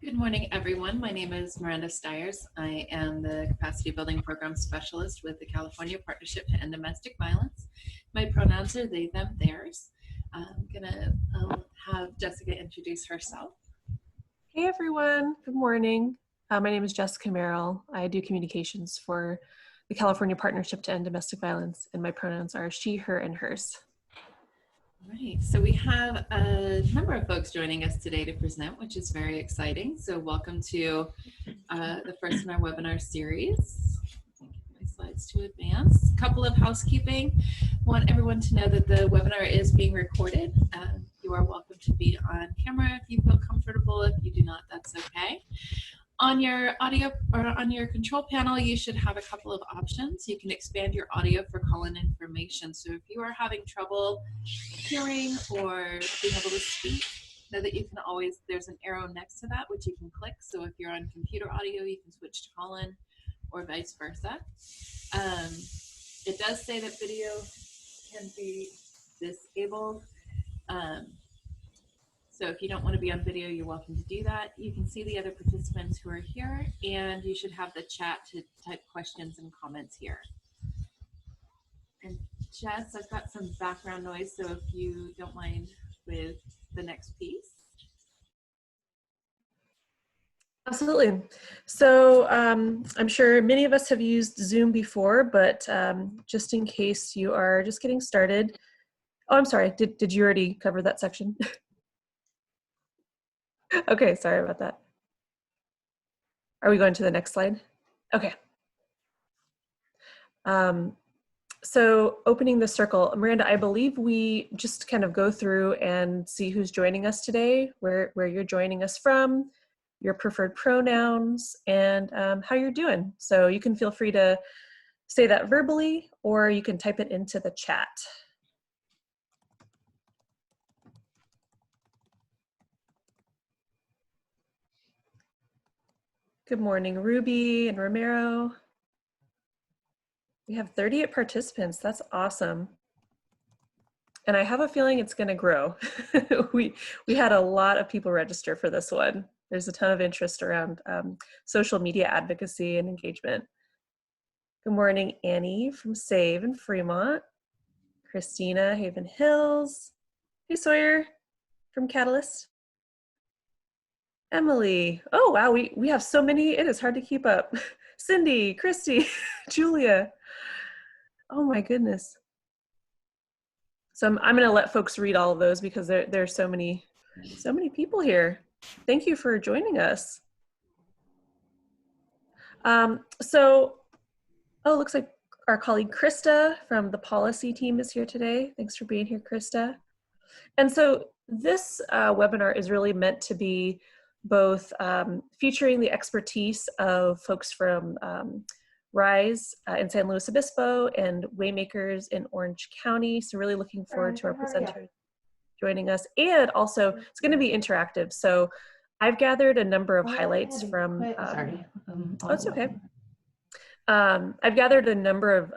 Good morning, everyone. My name is Miranda Stiers. I am the Capacity Building Program Specialist with the California Partnership to End Domestic Violence. My pronouns are they, them, theirs. I'm gonna have Jessica introduce herself. Hey everyone, good morning. My name is Jessica Merrill. I do communications for the California Partnership to End Domestic Violence, and my pronouns are she, her, and hers. All right, so we have a number of folks joining us today to present, which is very exciting. So welcome to the first in our webinar series. My slides to advance. A couple of housekeeping. Want everyone to know that the webinar is being recorded. You are welcome to be on camera if you feel comfortable. If you do not, that's okay. On your audio or on your control panel, you should have a couple of options. You can expand your audio for call-in information. So if you are having trouble hearing or being able to speak, know that you can always, there's an arrow next to that which you can click. So if you're on computer audio, you can switch to call-in or vice versa. It does say that video can be disabled. So if you don't want to be on video, you're welcome to do that. You can see the other participants who are here, and you should have the chat to type questions and comments here. And Jess, I've got some background noise, so if you don't mind with the next piece. Absolutely. So I'm sure many of us have used Zoom before, but just in case you are just getting started. Oh, I'm sorry, did you already cover that section? Okay, sorry about that. Are we going to the next slide? Okay. So opening the circle, Miranda, I believe we just kind of go through and see who's joining us today, where you're joining us from, your preferred pronouns, and how you're doing. So you can feel free to say that verbally, or you can type it into the chat. Good morning, Ruby and Romero. We have 38 participants. That's awesome. And I have a feeling it's going to grow. we had a lot of people register for this one. There's a ton of interest around social media advocacy and engagement. Good morning, Annie from SAVE in Fremont. Christina, Haven Hills. Hey, Sawyer from Catalyst. Emily. Oh, wow, we have so many. It is hard to keep up. Cindy, Christy, Julia. Oh my goodness. So I'm going to let folks read all of those because there's so many people here. Thank you for joining us. Oh, looks like our colleague Krista from the policy team is here today. Thanks for being here, Krista. And so this webinar is really meant to be both featuring the expertise of folks from RISE in San Luis Obispo and Waymakers in Orange County. So really looking forward to our presenters joining us. And also it's going to be interactive. So I've gathered a number of highlights from, oh, it's okay. I've gathered a number of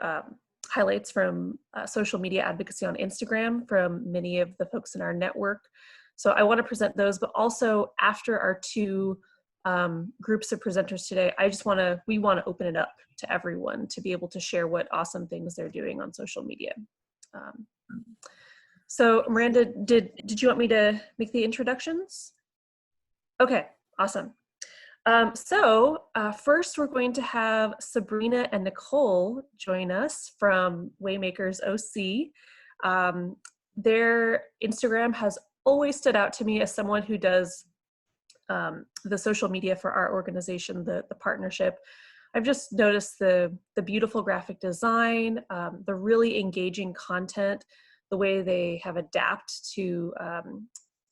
highlights from social media advocacy on Instagram from many of the folks in our network. So I want to present those, but also after our two groups of presenters today, we want to open it up to everyone to be able to share what awesome things they're doing on social media. So Miranda, did you want me to make the introductions? Okay, awesome. First we're going to have Sabrina and Nicole join us from Waymakers OC. Their Instagram has always stood out to me as someone who does the social media for our organization, the partnership. I've just noticed the beautiful graphic design, the really engaging content, the way they have adapted to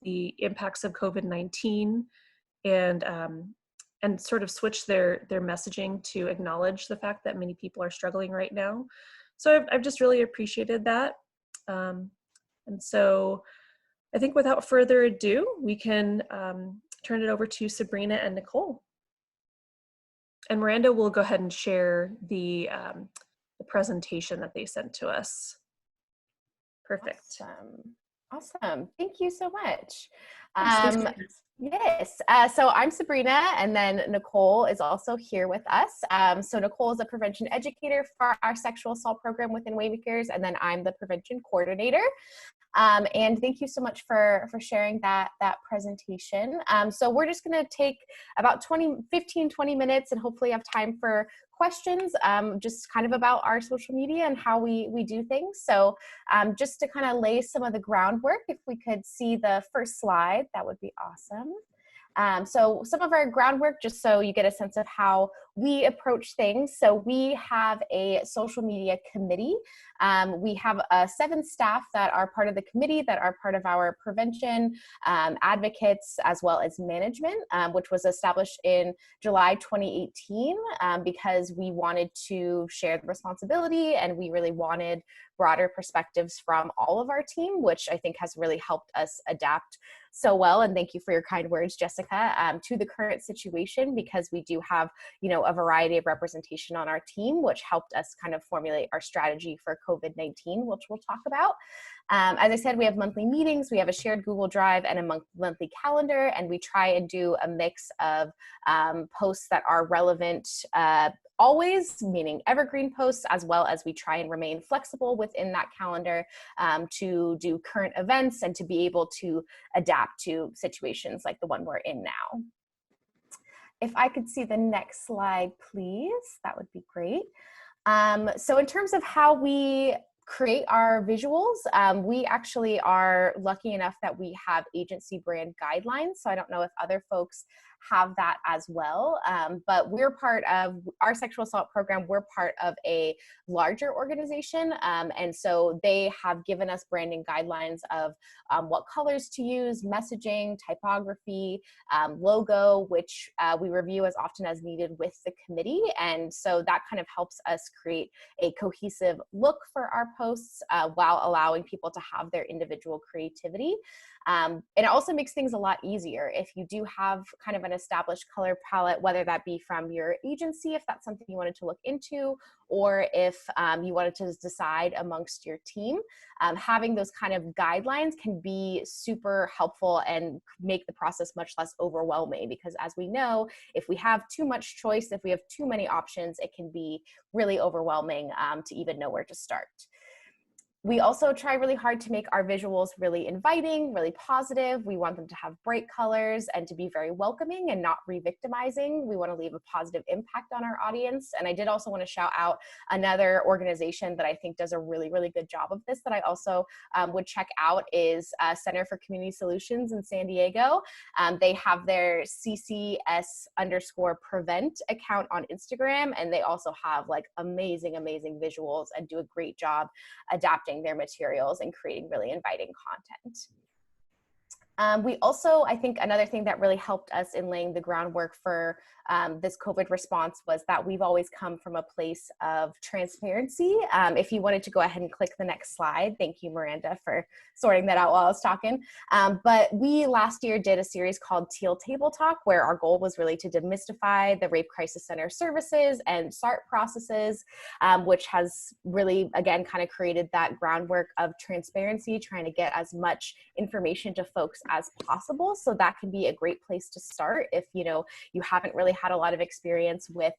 the impacts of COVID-19 and sort of switch their messaging to acknowledge the fact that many people are struggling right now. So I've just really appreciated that. And so I think without further ado, we can turn it over to Sabrina and Nicole. And Miranda will go ahead and share the presentation that they sent to us. Perfect. Awesome. Awesome. Thank you so much. Yes, thanks for having us. Yes. So I'm Sabrina, and then Nicole is also here with us. So Nicole is a prevention educator for our sexual assault program within Waymakers, and then I'm the prevention coordinator. And thank you so much for sharing that presentation. So we're just going to take about 15, 20 minutes and hopefully have time for questions, just kind of about our social media and how we do things. So just to kind of lay some of the groundwork, if we could see the first slide, that would be awesome. So some of our groundwork, just so you get a sense of how we approach things. So we have a social media committee. We have 7 staff that are part of the committee, that are part of our prevention, advocates, as well as management, which was established in July 2018 because we wanted to share the responsibility, and we really wanted broader perspectives from all of our team, which I think has really helped us adapt so well. And thank you for your kind words, Jessica, to the current situation, because we do have, a variety of representation on our team, which helped us kind of formulate our strategy for COVID-19, which we'll talk about. As I said, we have monthly meetings, we have a shared Google Drive and a monthly calendar, and we try and do a mix of posts that are relevant always, meaning evergreen posts, as well as we try and remain flexible within that calendar to do current events and to be able to adapt to situations like the one we're in now. If I could see the next slide, please, that would be great. So in terms of how we create our visuals, we actually are lucky enough that we have agency brand guidelines. So I don't know if other folks have that as well, but we're part of our sexual assault program. We're part of a larger organization, and so they have given us branding guidelines of what colors to use, messaging, typography, logo, which we review as often as needed with the committee. And so that kind of helps us create a cohesive look for our posts while allowing people to have their individual creativity. And it also makes things a lot easier if you do have kind of an established color palette, whether that be from your agency, if that's something you wanted to look into, or if you wanted to decide amongst your team. Having those kind of guidelines can be super helpful and make the process much less overwhelming, because as we know, if we have too much choice, if we have too many options, it can be really overwhelming to even know where to start. We also try really hard to make our visuals really inviting, really positive. We want them to have bright colors and to be very welcoming and not re-victimizing. We want to leave a positive impact on our audience. And I did also want to shout out another organization that I think does a really, really good job of this that I also would check out is Center for Community Solutions in San Diego. They have their CCS_prevent account on Instagram, and they also have like amazing, amazing visuals and do a great job adapting their materials and creating really inviting content. We also, I think another thing that really helped us in laying the groundwork for this COVID response was that we've always come from a place of transparency. If you wanted to go ahead and click the next slide. Thank you, Miranda, for sorting that out while I was talking. But we last year did a series called Teal Table Talk, where our goal was really to demystify the Rape Crisis Center services and SART processes, which has really, again, kind of created that groundwork of transparency, trying to get as much information to folks as possible. So that can be a great place to start if you haven't really had a lot of experience with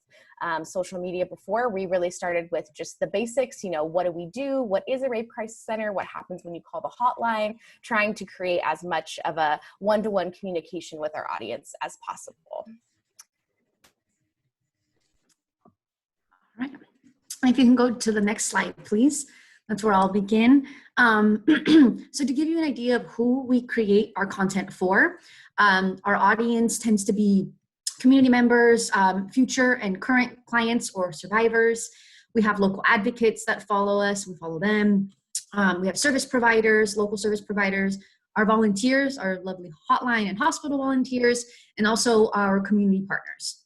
social media before. We really started with just the basics. What do we do? What is a rape crisis center? What happens when you call the hotline? Trying to create as much of a one-to-one communication with our audience as possible. All right. If you can go to the next slide, please. That's where I'll begin. So to give you an idea of who we create our content for, our audience tends to be community members, future and current clients or survivors. We have local advocates that follow us, we follow them. We have service providers, local service providers, our volunteers, our lovely hotline and hospital volunteers, and also our community partners.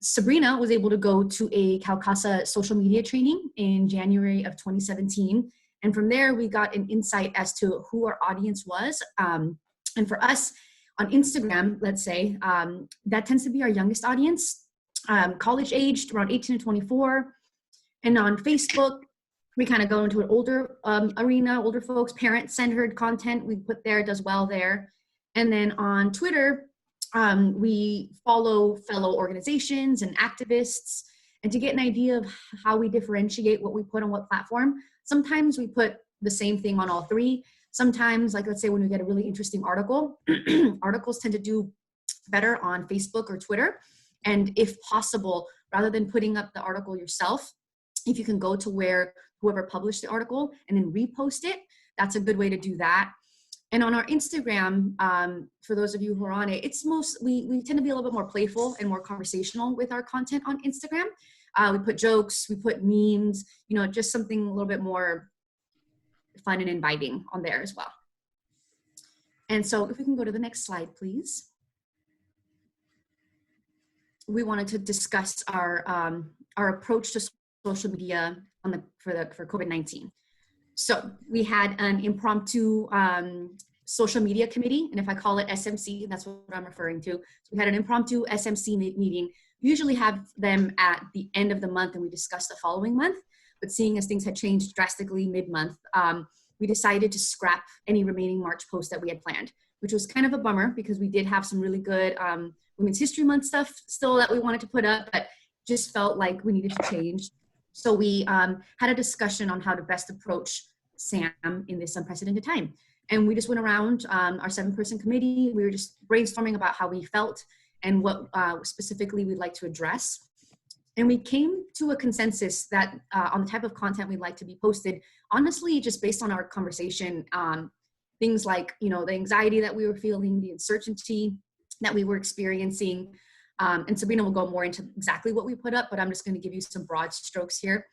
Sabrina was able to go to a CalCASA social media training in January of 2017. And from there, we got an insight as to who our audience was. And for us on Instagram, let's say, that tends to be our youngest audience, college aged, around 18 to 24. And on Facebook, We kind of go into an older arena, older folks, parent-centered content we put there, does well there. And then on Twitter, we follow fellow organizations and activists, and to get an idea of how we differentiate what we put on what platform. Sometimes we put the same thing on all three. Sometimes, like let's say when we get a really interesting article, articles tend to do better on Facebook or Twitter. And if possible, rather than putting up the article yourself, if you can go to where whoever published the article and then repost it, that's a good way to do that. And on our Instagram, for those of you who are on it, we tend to be a little bit more playful and more conversational with our content on Instagram. We put jokes, we put memes, just something a little bit more fun and inviting on there as well. And so if we can go to the next slide, please. We wanted to discuss our approach to social media for COVID-19. So we had an impromptu social media committee, and if I call it SMC, that's what I'm referring to. So we had an impromptu SMC meeting. We usually have them at the end of the month, and we discuss the following month. But seeing as things had changed drastically mid-month, we decided to scrap any remaining March posts that we had planned, which was kind of a bummer because we did have some really good Women's History Month stuff still that we wanted to put up, but just felt like we needed to change. So we had a discussion on how to best approach SAM in this unprecedented time. And we just went around our 7-person committee. We were just brainstorming about how we felt and what specifically we'd like to address. And we came to a consensus that on the type of content we'd like to be posted, honestly, just based on our conversation, things like, the anxiety that we were feeling, the uncertainty that we were experiencing. And Sabrina will go more into exactly what we put up, but I'm just going to give you some broad strokes here.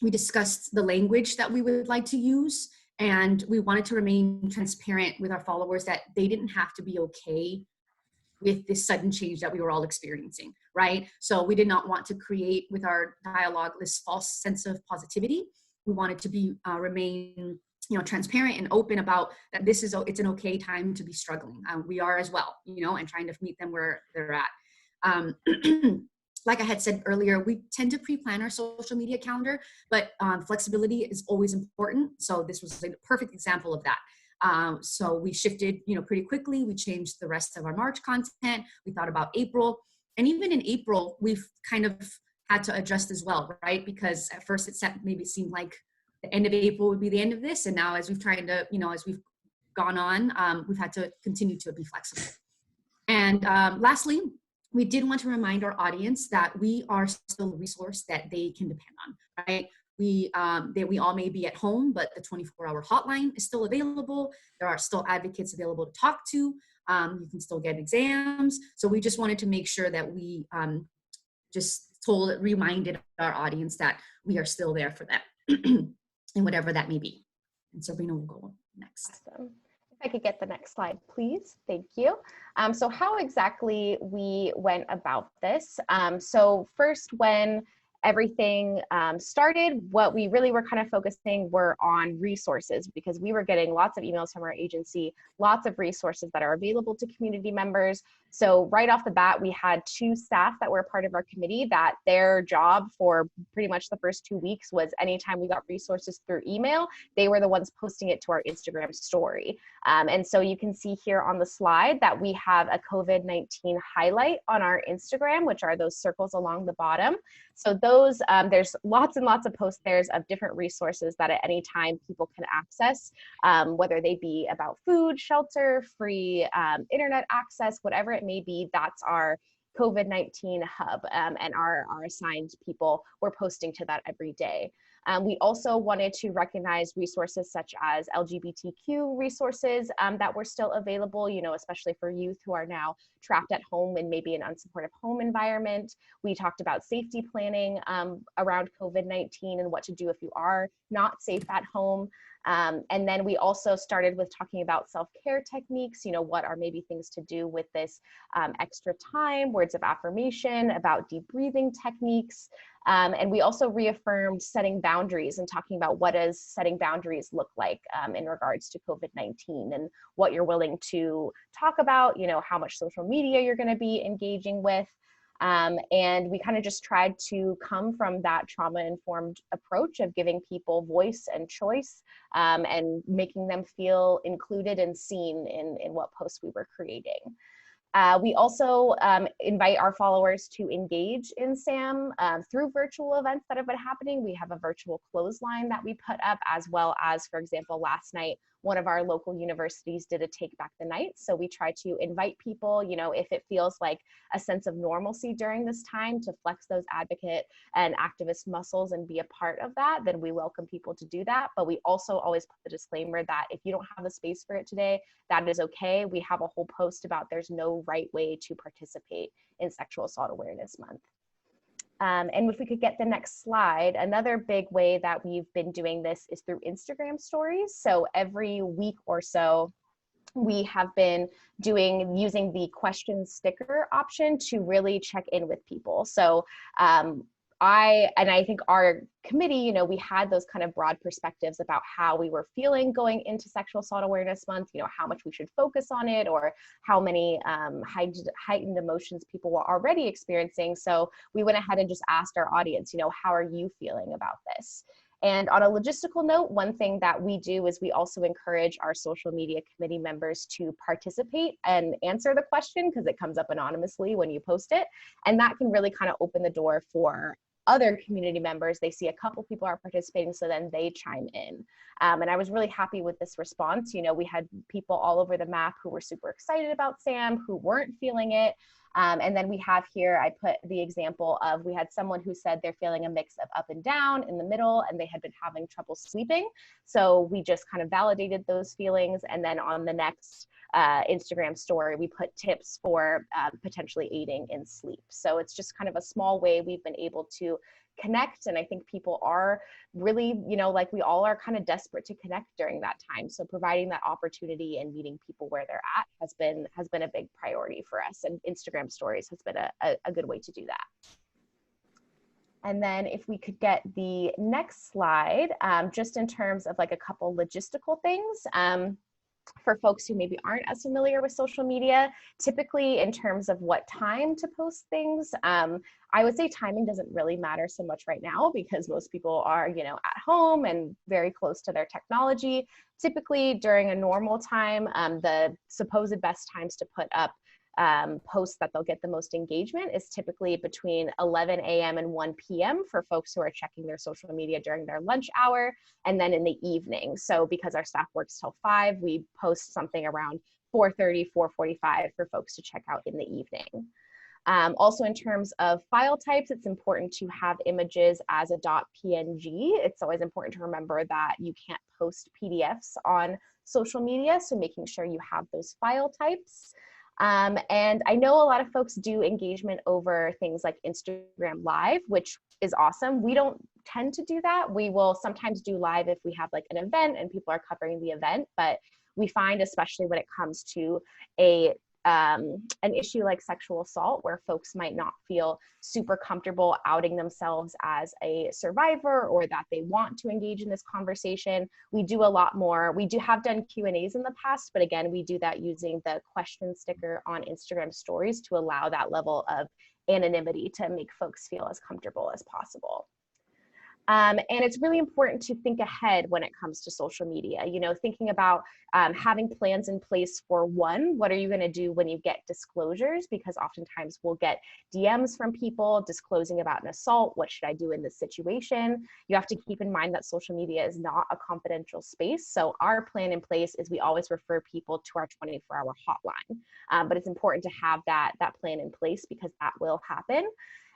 We discussed the language that we would like to use, and we wanted to remain transparent with our followers that they didn't have to be okay with this sudden change that we were all experiencing, right? So we did not want to create with our dialogue this false sense of positivity. We wanted to be remain transparent and open about that it's an okay time to be struggling. We are as well, and trying to meet them where they're at. Like I had said earlier, we tend to pre-plan our social media calendar, but flexibility is always important. So this was a perfect example of that. So we shifted, pretty quickly. We changed the rest of our March content. We thought about April, and even in April, we've kind of had to adjust as well, right? Because at first maybe it seemed like the end of April would be the end of this. And now as we've tried to, as we've gone on, we've had to continue to be flexible. And lastly, we did want to remind our audience that we are still a resource that they can depend on, right? We all may be at home, but the 24-hour hotline is still available. There are still advocates available to talk to. You can still get exams. So we just wanted to make sure that we reminded our audience that we are still there for them. And whatever that may be. And Sabrina will go next. Awesome. If I could get the next slide, please. Thank you. So how exactly we went about this. So first, when everything started, what we really were kind of focusing were on resources, because we were getting lots of emails from our agency, lots of resources that are available to community members. So right off the bat, we had 2 staff that were part of our committee that their job for pretty much the first 2 weeks was anytime we got resources through email, they were the ones posting it to our Instagram story. And so you can see here on the slide that we have a COVID-19 highlight on our Instagram, which are those circles along the bottom. So those, there's lots and lots of posts there of different resources that at any time people can access, whether they be about food, shelter, free internet access, whatever it may be. That's our COVID-19 hub, and our assigned people were posting to that every day. We also wanted to recognize resources such as LGBTQ resources that were still available, especially for youth who are now trapped at home in maybe an unsupportive home environment. We talked about safety planning around COVID-19 and what to do if you are not safe at home. And then we also started with talking about self-care techniques, what are maybe things to do with this extra time, words of affirmation, about deep breathing techniques. And we also reaffirmed setting boundaries and talking about what does setting boundaries look like in regards to COVID-19 and what you're willing to talk about, how much social media you're going to be engaging with. And we kind of just tried to come from that trauma-informed approach of giving people voice and choice, and making them feel included and seen in what posts we were creating. We also invite our followers to engage in SAM through virtual events that have been happening. We have a virtual clothesline that we put up, as well as, for example, last night, one of our local universities did a Take Back the Night. So we try to invite people, you know, if it feels like a sense of normalcy during this time, to flex those advocate and activist muscles and be a part of that, then we welcome people to do that. But we also always put the disclaimer that if you don't have the space for it today, that is okay. We have a whole post about there's no right way to participate in Sexual Assault Awareness Month. And if we could get the next slide, another big way that we've been doing this is through Instagram stories. So every week or so, we have been using the question sticker option to really check in with people. So I think our committee, you know, we had those kind of broad perspectives about how we were feeling going into Sexual Assault Awareness Month, you know, how much we should focus on it, or how many heightened emotions people were already experiencing. So we went ahead and just asked our audience, you know, how are you feeling about this? And on a logistical note, one thing that we do is we also encourage our social media committee members to participate and answer the question, because it comes up anonymously when you post it. And that can really kind of open the door for other community members. They see a couple people are participating, so then they chime in. And I was really happy with this response. You know, we had people all over the map who were super excited about SAM, who weren't feeling it. And then we have here, I put the example of, we had someone who said they're feeling a mix of up and down in the middle, and they had been having trouble sleeping. So we just kind of validated those feelings. And then on the next Instagram story, we put tips for potentially aiding in sleep. So it's just kind of a small way we've been able to connect. And I think people are really, you know, like we all are kind of desperate to connect during that time. So providing that opportunity and meeting people where they're at has been a big priority for us. And Instagram stories has been a good way to do that. And then if we could get the next slide, just in terms of like a couple logistical things. For folks who maybe aren't as familiar with social media, typically in terms of what time to post things, I would say timing doesn't really matter so much right now, because most people are, you know, at home and very close to their technology. Typically during a normal time, the supposed best times to put up posts that they'll get the most engagement is typically between 11 a.m. and 1 p.m. for folks who are checking their social media during their lunch hour, and then in the evening. So because our staff works till 5, we post something around 4:30, 4:45 for folks to check out in the evening. Also, in terms of file types, it's important to have images as a .png. It's always important to remember that you can't post PDFs on social media, so making sure you have those file types. And I know a lot of folks do engagement over things like Instagram Live, which is awesome. We don't tend to do that. We will sometimes do live if we have like an event and people are covering the event, but we find, especially when it comes to an issue like sexual assault, where folks might not feel super comfortable outing themselves as a survivor, or that they want to engage in this conversation, we do a lot more. We have done Q&As in the past, but again, we do that using the question sticker on Instagram stories to allow that level of anonymity to make folks feel as comfortable as possible. And it's really important to think ahead when it comes to social media, you know, thinking about having plans in place for what are you going to do when you get disclosures? Because oftentimes we'll get DMs from people disclosing about an assault. What should I do in this situation? You have to keep in mind that social media is not a confidential space. So our plan in place is we always refer people to our 24-hour hotline. But it's important to have that plan in place, because that will happen.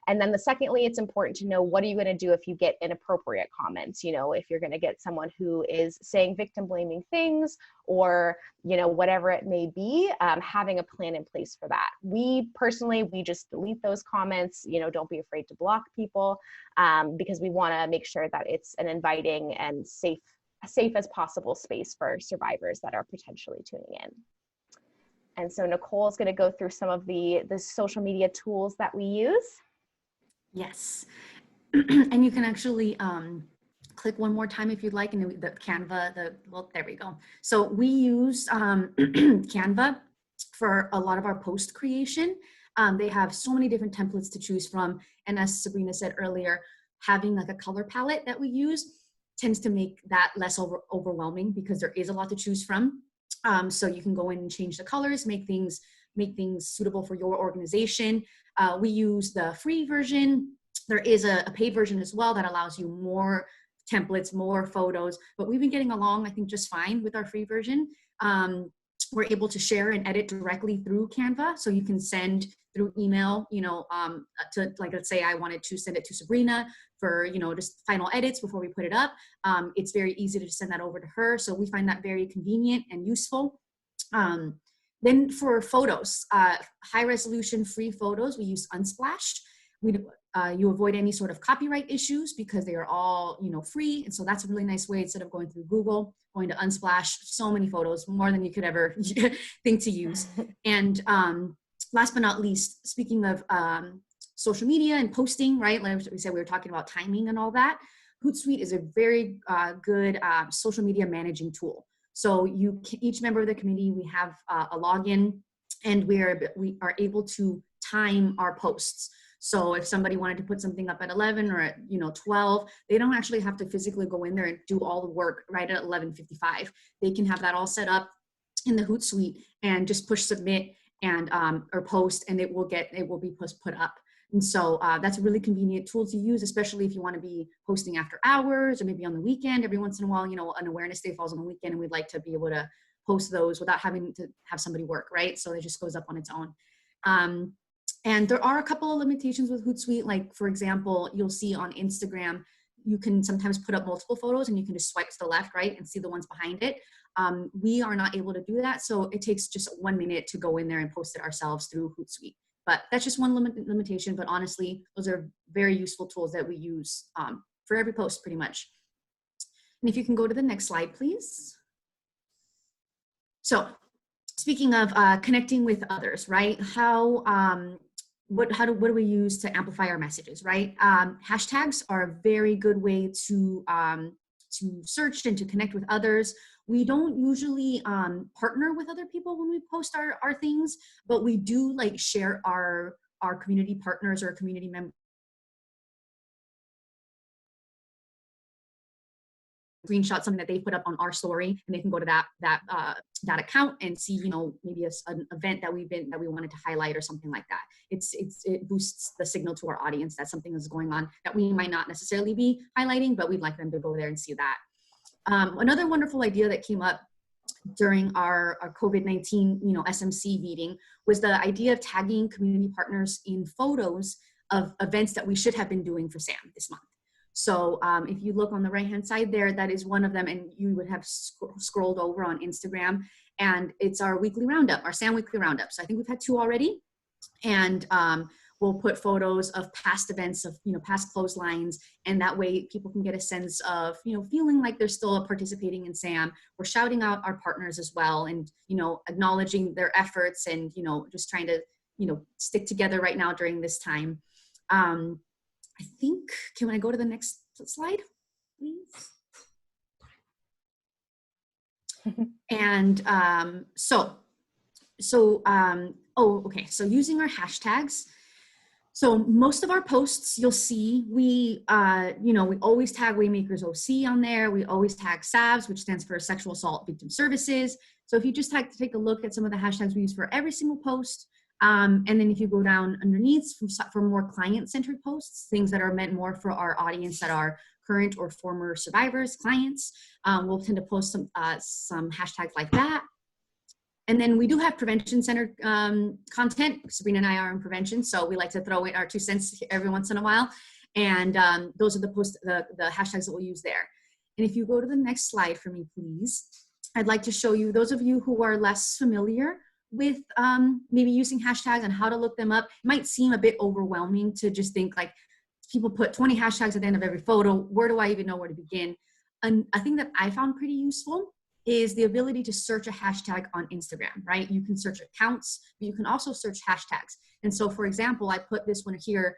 And then secondly, it's important to know, what are you going to do if you get inappropriate comments? You know, if you're going to get someone who is saying victim blaming things, or, you know, whatever it may be, having a plan in place for that. We just delete those comments. You know, don't be afraid to block people, because we want to make sure that it's an inviting and safe as possible space for survivors that are potentially tuning in. And so Nicole is going to go through some of the social media tools that we use. Yes, and you can actually click one more time if you'd like, and the Canva, well, there we go. So we use Canva for a lot of our post creation. They have so many different templates to choose from. And as Sabrina said earlier, having like a color palette that we use tends to make that less overwhelming because there is a lot to choose from. So you can go in and change the colors, make things suitable for your organization. We use the free version. There is a paid version as well that allows you more templates, more photos, but we've been getting along, I think, just fine with our free version. We're able to share and edit directly through Canva. So you can send through email, to, like, let's say I wanted to send it to Sabrina for, just final edits before we put it up. It's very easy to just send that over to her. So we find that very convenient and useful. Then for photos, high resolution free photos, we use Unsplash. You avoid any sort of copyright issues because they are all, free. And so that's a really nice way, instead of going through Google, going to Unsplash. So many photos, more than you could ever think to use. And last but not least, speaking of social media and posting, right? Like we said, we were talking about timing and all that. Hootsuite is a very good social media managing tool. So each member of the committee, we have a login, and we are able to time our posts. So if somebody wanted to put something up at 11 or at 12, they don't actually have to physically go in there and do all the work right at 11:55. They can have that all set up in the Hootsuite and just push submit and or post, and it will be put up. And so that's a really convenient tool to use, especially if you want to be posting after hours or maybe on the weekend. Every once in a while, an awareness day falls on the weekend, and we'd like to be able to post those without having to have somebody work, right? So it just goes up on its own. And there are a couple of limitations with Hootsuite. Like, for example, you'll see on Instagram, you can sometimes put up multiple photos and you can just swipe to the left, right, and see the ones behind it. We are not able to do that. So it takes just 1 minute to go in there and post it ourselves through Hootsuite. But that's just one limitation. But honestly, those are very useful tools that we use for every post pretty much. And if you can go to the next slide, please. So speaking of connecting with others, right? What do we use to amplify our messages, right? Hashtags are a very good way to search and to connect with others. We don't usually partner with other people when we post our things, but we do like share our community partners or community members screenshot something that they put up on our story, and they can go to that account and see, maybe an event that we wanted to highlight or something like that. It boosts the signal to our audience that something is going on that we might not necessarily be highlighting, but we'd like them to go there and see that. Another wonderful idea that came up during our COVID-19, SMC meeting was the idea of tagging community partners in photos of events that we should have been doing for SAM this month. So if you look on the right-hand side there, that is one of them, and you would have scrolled over on Instagram, and it's our weekly roundup, our SAM weekly roundup. So I think we've had 2 already, and we'll put photos of past events, of past clotheslines, and that way people can get a sense of feeling like they're still participating in SAM. We're shouting out our partners as well, and acknowledging their efforts, and just trying to stick together right now during this time. I think, can I go to the next slide, please? And okay, so using our hashtags. So most of our posts, you'll see, we always tag Waymakers OC on there. We always tag SAVS, which stands for Sexual Assault Victim Services. So if you just take a look at some of the hashtags we use for every single post, and then if you go down underneath for more client-centered posts, things that are meant more for our audience that are current or former survivors, clients, we'll tend to post some hashtags like that. And then we do have prevention-centered content. Sabrina and I are in prevention, so we like to throw in our 2 cents every once in a while. And those are the hashtags that we'll use there. And if you go to the next slide for me, please, I'd like to show you, those of you who are less familiar with maybe using hashtags and how to look them up. It might seem a bit overwhelming to just think like, people put 20 hashtags at the end of every photo. Where do I even know where to begin? And a thing that I found pretty useful is the ability to search a hashtag on Instagram, right? You can search accounts, but you can also search hashtags. And so, for example, I put this one here,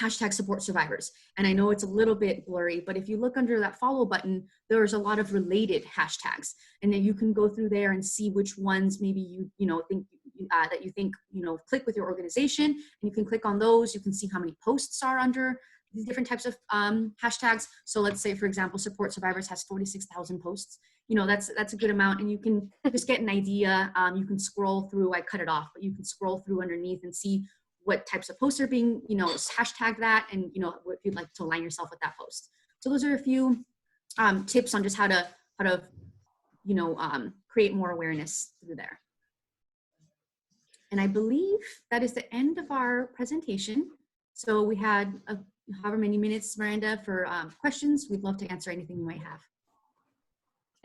hashtag support survivors. And I know it's a little bit blurry, but if you look under that follow button, there's a lot of related hashtags. And then you can go through there and see which ones maybe you think that you think, click with your organization, and you can click on those. You can see how many posts are under these different types of hashtags. So let's say, for example, Support Survivors has 46,000 posts. That's a good amount, and you can just get an idea. You can scroll through. I cut it off, but you can scroll through underneath and see what types of posts are being, hashtag that, and if you'd like to align yourself with that post. So those are a few tips on just how to create more awareness through there. And I believe that is the end of our presentation. So we had however many minutes, Miranda, for questions. We'd love to answer anything you might have.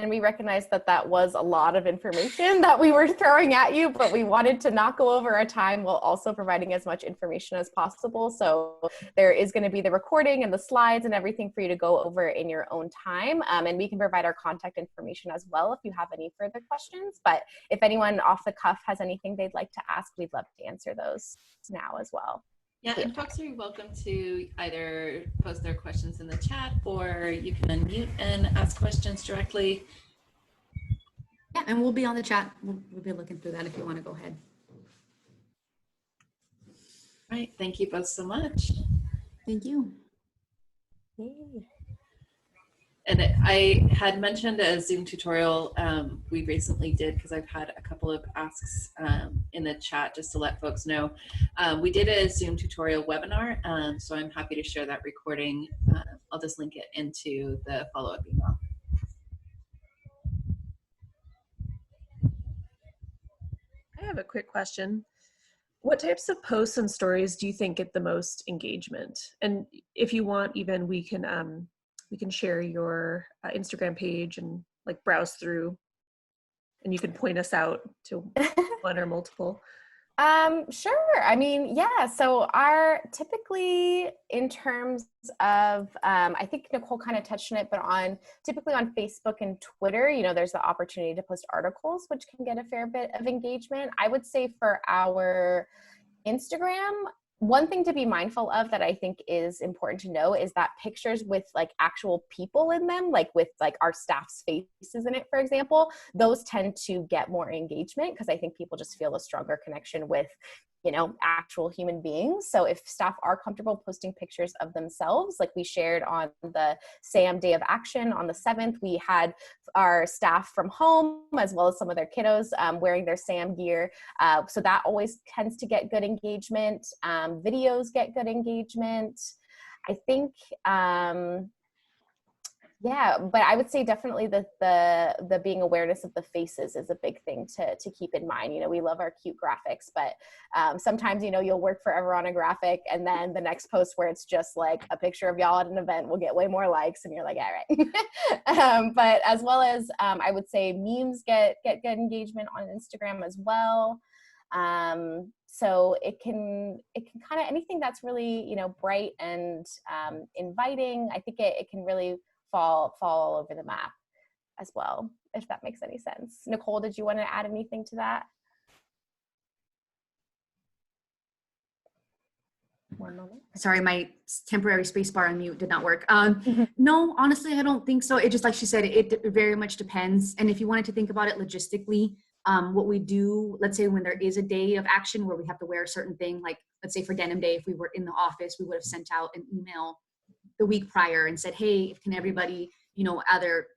And we recognize that that was a lot of information that we were throwing at you, but we wanted to not go over our time while also providing as much information as possible. So there is going to be the recording and the slides and everything for you to go over in your own time. And we can provide our contact information as well if you have any further questions. But if anyone off the cuff has anything they'd like to ask, we'd love to answer those now as well. Yeah, and folks are welcome to either post their questions in the chat, or you can unmute and ask questions directly. Yeah, and we'll be on the chat. We'll be looking through that if you want to go ahead. All right, thank you both so much. Thank you. Yay. And I had mentioned a Zoom tutorial we recently did, because I've had a couple of asks in the chat just to let folks know. We did a Zoom tutorial webinar, so I'm happy to share that recording. I'll just link it into the follow-up email. I have a quick question. What types of posts and stories do you think get the most engagement? And if you want, even we can share your Instagram page and like browse through, and you can point us out to one or multiple. Sure. I mean, yeah. So typically in terms of, I think Nicole kind of touched on it, but typically on Facebook and Twitter, there's the opportunity to post articles, which can get a fair bit of engagement. I would say for our Instagram, one thing to be mindful of that I think is important to know is that pictures with like actual people in them, like with like our staff's faces in it, for example, those tend to get more engagement because I think people just feel a stronger connection with, actual human beings. So if staff are comfortable posting pictures of themselves, like we shared on the SAM Day of Action on the 7th, we had our staff from home as well as some of their kiddos wearing their SAM gear. So that always tends to get good engagement. Videos get good engagement. I think, yeah, but I would say definitely the being awareness of the faces is a big thing to keep in mind. We love our cute graphics, but sometimes, you'll work forever on a graphic and then the next post where it's just like a picture of y'all at an event will get way more likes and you're like, all right. But as well as I would say memes get good engagement on Instagram as well. So it can kind of anything that's really, bright and inviting, I think it can really fall all over the map as well, if that makes any sense. Nicole, did you want to add anything to that? One moment. Sorry, my temporary spacebar on mute did not work. No, honestly, I don't think so. It just, like she said, it very much depends. And if you wanted to think about it logistically, what we do, let's say when there is a day of action where we have to wear a certain thing, like let's say for Denim Day, if we were in the office, we would have sent out an email the week prior and said, hey, can everybody, either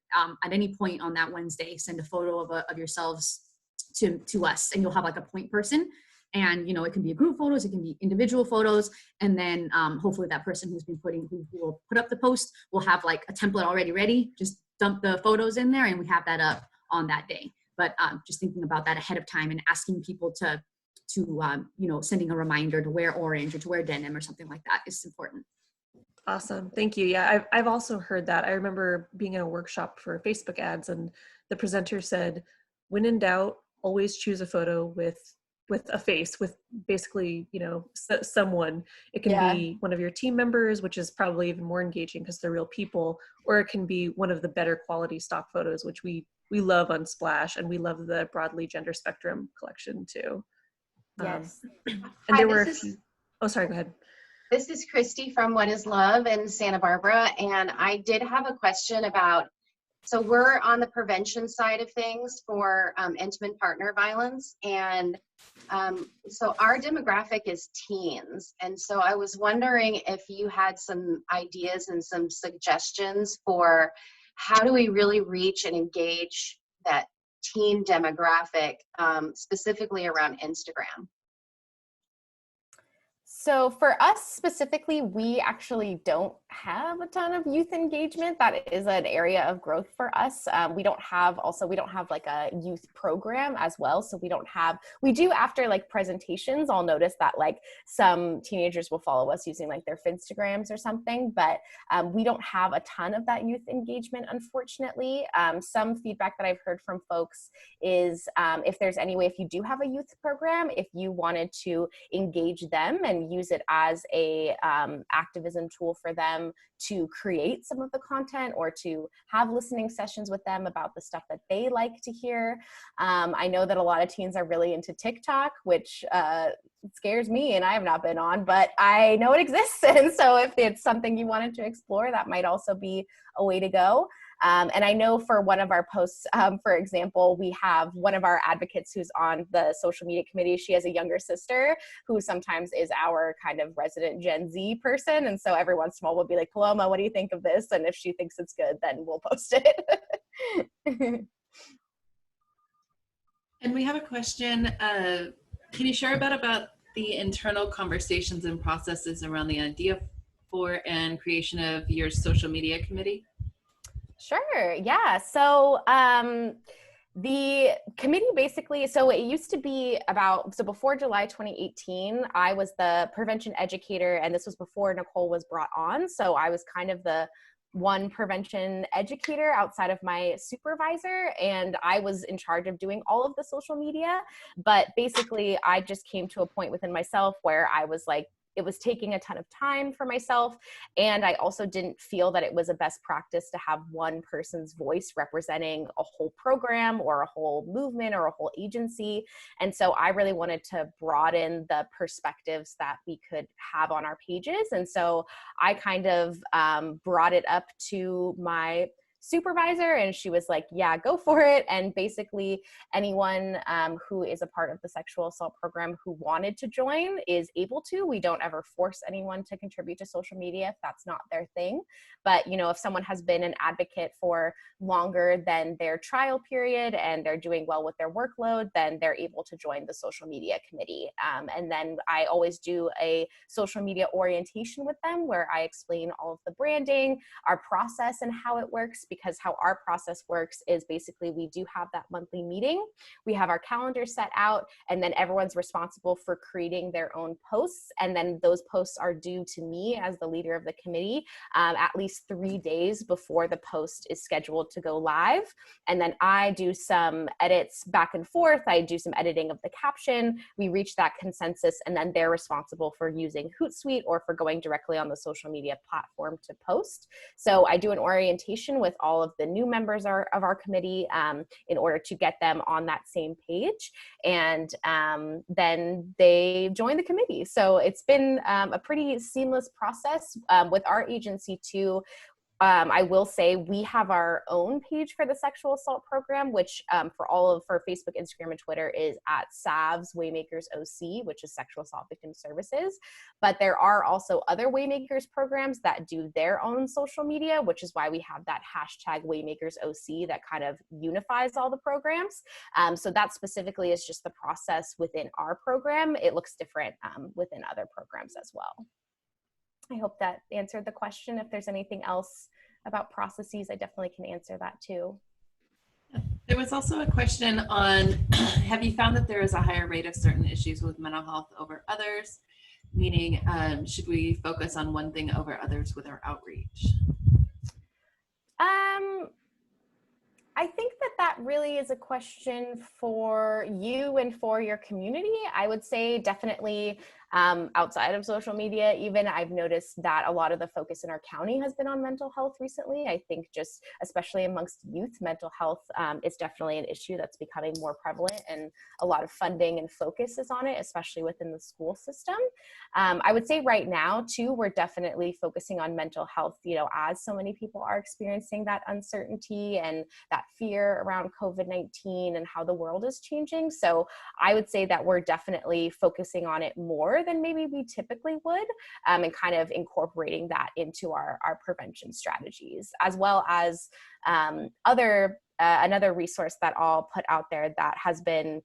at any point on that Wednesday, send a photo of yourselves to us, and you'll have like a point person. And, it can be group photos, it can be individual photos. And then hopefully that person who will put up the post will have like a template already ready, just dump the photos in there and we have that up on that day. But just thinking about that ahead of time and asking people to sending a reminder to wear orange or to wear denim or something like that is important. Awesome. Thank you. Yeah, I've also heard that. I remember being in a workshop for Facebook ads and the presenter said, when in doubt, always choose a photo with a face, with basically, someone. It can be one of your team members, which is probably even more engaging because they're real people, or it can be one of the better quality stock photos, which we love on Splash, and we love the Broadly Gender Spectrum collection too. Yes. And there were a few, oh, sorry, go ahead. This is Christy from What is Love in Santa Barbara, and I did have a question about So we're on the prevention side of things for intimate partner violence. And so our demographic is teens. And so I was wondering if you had some ideas and some suggestions for how do we really reach and engage that teen demographic, specifically around Instagram? So for us specifically, we actually don't have a ton of youth engagement. That is an area of growth for us. We don't have like a youth program as well. So we do after like presentations, I'll notice that like some teenagers will follow us using like their Finstagrams or something, but we don't have a ton of that youth engagement, unfortunately. Some feedback that I've heard from folks is if there's any way, if you do have a youth program, if you wanted to engage them and use it as a activism tool for them to create some of the content or to have listening sessions with them about the stuff that they like to hear. I know that a lot of teens are really into TikTok, which scares me, and I have not been on, but I know it exists. And so if it's something you wanted to explore, that might also be a way to go. And I know for one of our posts, for example, we have one of our advocates who's on the social media committee. She has a younger sister who sometimes is our kind of resident Gen Z person. And so every once in a while we'll be like, Paloma, what do you think of this? And if she thinks it's good, then we'll post it. And we have a question. Can you share about the internal conversations and processes around the idea for and creation of your social media committee? Sure. Yeah. So the committee basically, so it used to be before July 2018, I was the prevention educator, and this was before Nicole was brought on. So I was kind of the one prevention educator outside of my supervisor, and I was in charge of doing all of the social media. But basically, I just came to a point within myself where I was like, it was taking a ton of time for myself. And I also didn't feel that it was a best practice to have one person's voice representing a whole program or a whole movement or a whole agency. And so I really wanted to broaden the perspectives that we could have on our pages. And so I kind of brought it up to my supervisor, and she was like, yeah, go for it. And basically anyone who is a part of the sexual assault program who wanted to join is able to. We don't ever force anyone to contribute to social media if that's not their thing. But if someone has been an advocate for longer than their trial period and they're doing well with their workload, then they're able to join the social media committee. And then I always do a social media orientation with them where I explain all of the branding, our process, and how it works. Because how our process works is basically we do have that monthly meeting. We have our calendar set out, and then everyone's responsible for creating their own posts. And then those posts are due to me as the leader of the committee at least 3 days before the post is scheduled to go live. And then I do some edits back and forth. I do some editing of the caption. We reach that consensus, and then they're responsible for using Hootsuite or for going directly on the social media platform to post. So I do an orientation with all of the new members of our committee in order to get them on that same page. And then they join the committee. So it's been a pretty seamless process with our agency too. I will say we have our own page for the sexual assault program, which for Facebook, Instagram, and Twitter is at SAVS Waymakers OC, which is Sexual Assault Victim Services. But there are also other Waymakers programs that do their own social media, which is why we have that hashtag Waymakers OC that kind of unifies all the programs. So that specifically is just the process within our program. It looks different within other programs as well. I hope that answered the question. If there's anything else about processes, I definitely can answer that too. There was also a question on, have you found that there is a higher rate of certain issues with mental health over others? Meaning, should we focus on one thing over others with our outreach? I think that really is a question for you and for your community. I would say definitely outside of social media. Even I've noticed that a lot of the focus in our county has been on mental health recently. I think just especially amongst youth, mental health is definitely an issue that's becoming more prevalent, and a lot of funding and focus is on it, especially within the school system. I would say right now too, we're definitely focusing on mental health, you know, as so many people are experiencing that uncertainty and that fear around COVID-19 and how the world is changing. So I would say that we're definitely focusing on it more than maybe we typically would, and kind of incorporating that into our prevention strategies, as well as another resource that I'll put out there that has been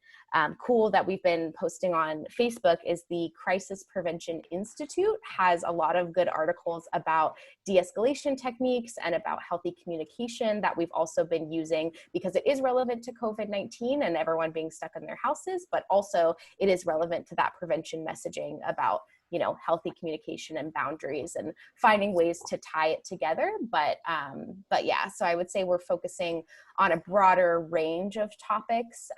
cool that we've been posting on Facebook is the Crisis Prevention Institute. Has a lot of good articles about de-escalation techniques and about healthy communication that we've also been using, because it is relevant to COVID-19 and everyone being stuck in their houses, but also it is relevant to that prevention messaging about, you know, healthy communication and boundaries and finding ways to tie it together. But yeah, so I would say we're focusing on a broader range of topics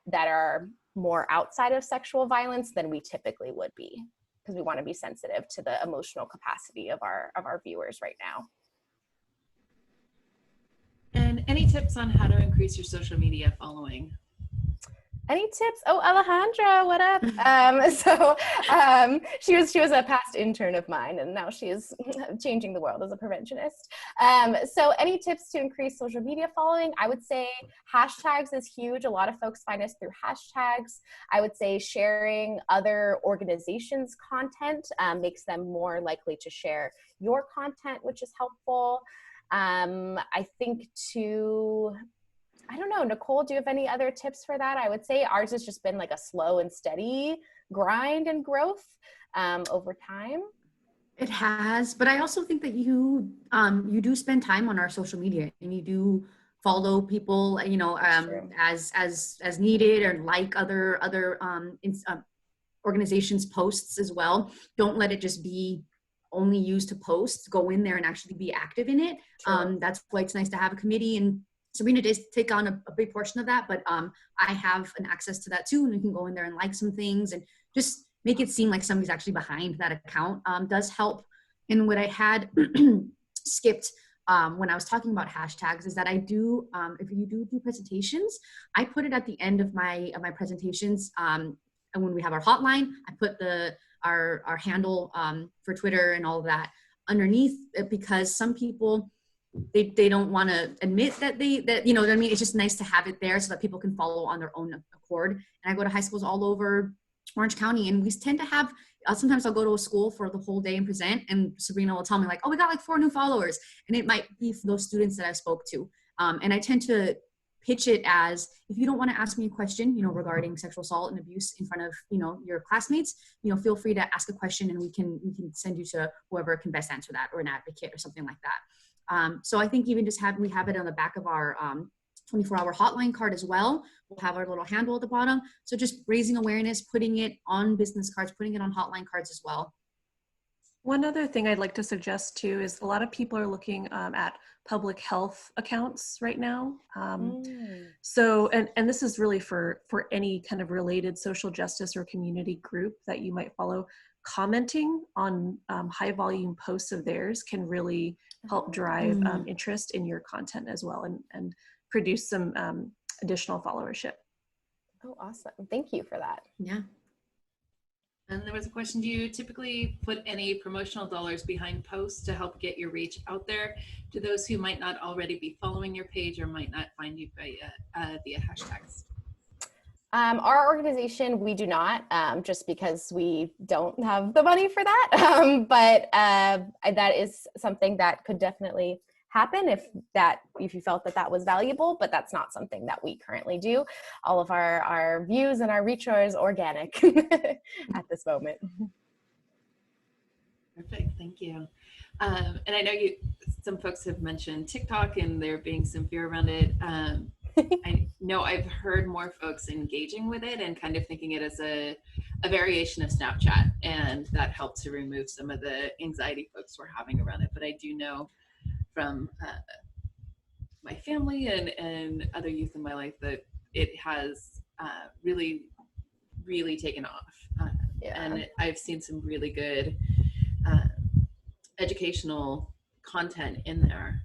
that are more outside of sexual violence than we typically would be, because we want to be sensitive to the emotional capacity of our viewers right now. And any tips on how to increase your social media following? Any tips? Oh, Alejandra, what up? She was a past intern of mine, and now she is changing the world as a preventionist. So any tips to increase social media following? I would say hashtags is huge. A lot of folks find us through hashtags. I would say sharing other organizations' content makes them more likely to share your content, which is helpful. I think I don't know, Nicole, do you have any other tips for that? I would say ours has just been like a slow and steady grind and growth over time. It has, but I also think that you do spend time on our social media, and you do follow people, you know, as needed, or like other organizations' posts as well. Don't let it just be only used to post. Go in there and actually be active in it. That's why it's nice to have a committee, and Sabrina does take on a big portion of that, but I have an access to that too, and you can go in there and like some things and just make it seem like somebody's actually behind that account. Does help. And what I had skipped when I was talking about hashtags is that I do, if you do presentations, I put it at the end of my presentations, and when we have our hotline, I put our handle for Twitter and all of that underneath it, because some people, they don't want to admit that you know what I mean. It's just nice to have it there so that people can follow on their own accord. And I go to high schools all over Orange County, and we tend to have, sometimes I'll go to a school for the whole day and present, and Sabrina will tell me like, oh, we got like 4 new followers. And it might be for those students that I spoke to. And I tend to pitch it as, if you don't want to ask me a question, you know, regarding sexual assault and abuse in front of, you know, your classmates, you know, feel free to ask a question, and we can send you to whoever can best answer that, or an advocate or something like that. So I think even just we have it on the back of our 24-hour hotline card as well. We'll have our little handle at the bottom. So just raising awareness, putting it on business cards, putting it on hotline cards as well. One other thing I'd like to suggest too is a lot of people are looking at public health accounts right now. So, and this is really for any kind of related social justice or community group that you might follow. Commenting on high volume posts of theirs can really help drive interest in your content as well, and produce some additional followership. Oh, awesome. Thank you for that. Yeah. And there was a question, do you typically put any promotional dollars behind posts to help get your reach out there to those who might not already be following your page or might not find you via hashtags? Our organization, we do not, just because we don't have the money for that. But that is something that could definitely happen if you felt that was valuable, but that's not something that we currently do. All of our views and our reach is organic at this moment. Perfect, thank you. And I know some folks have mentioned TikTok and there being some fear around it. I know I've heard more folks engaging with it and kind of thinking it as a variation of Snapchat, and that helped to remove some of the anxiety folks were having around it. But I do know from my family and other youth in my life that it has really, really taken off. Yeah. And I've seen some really good educational content in there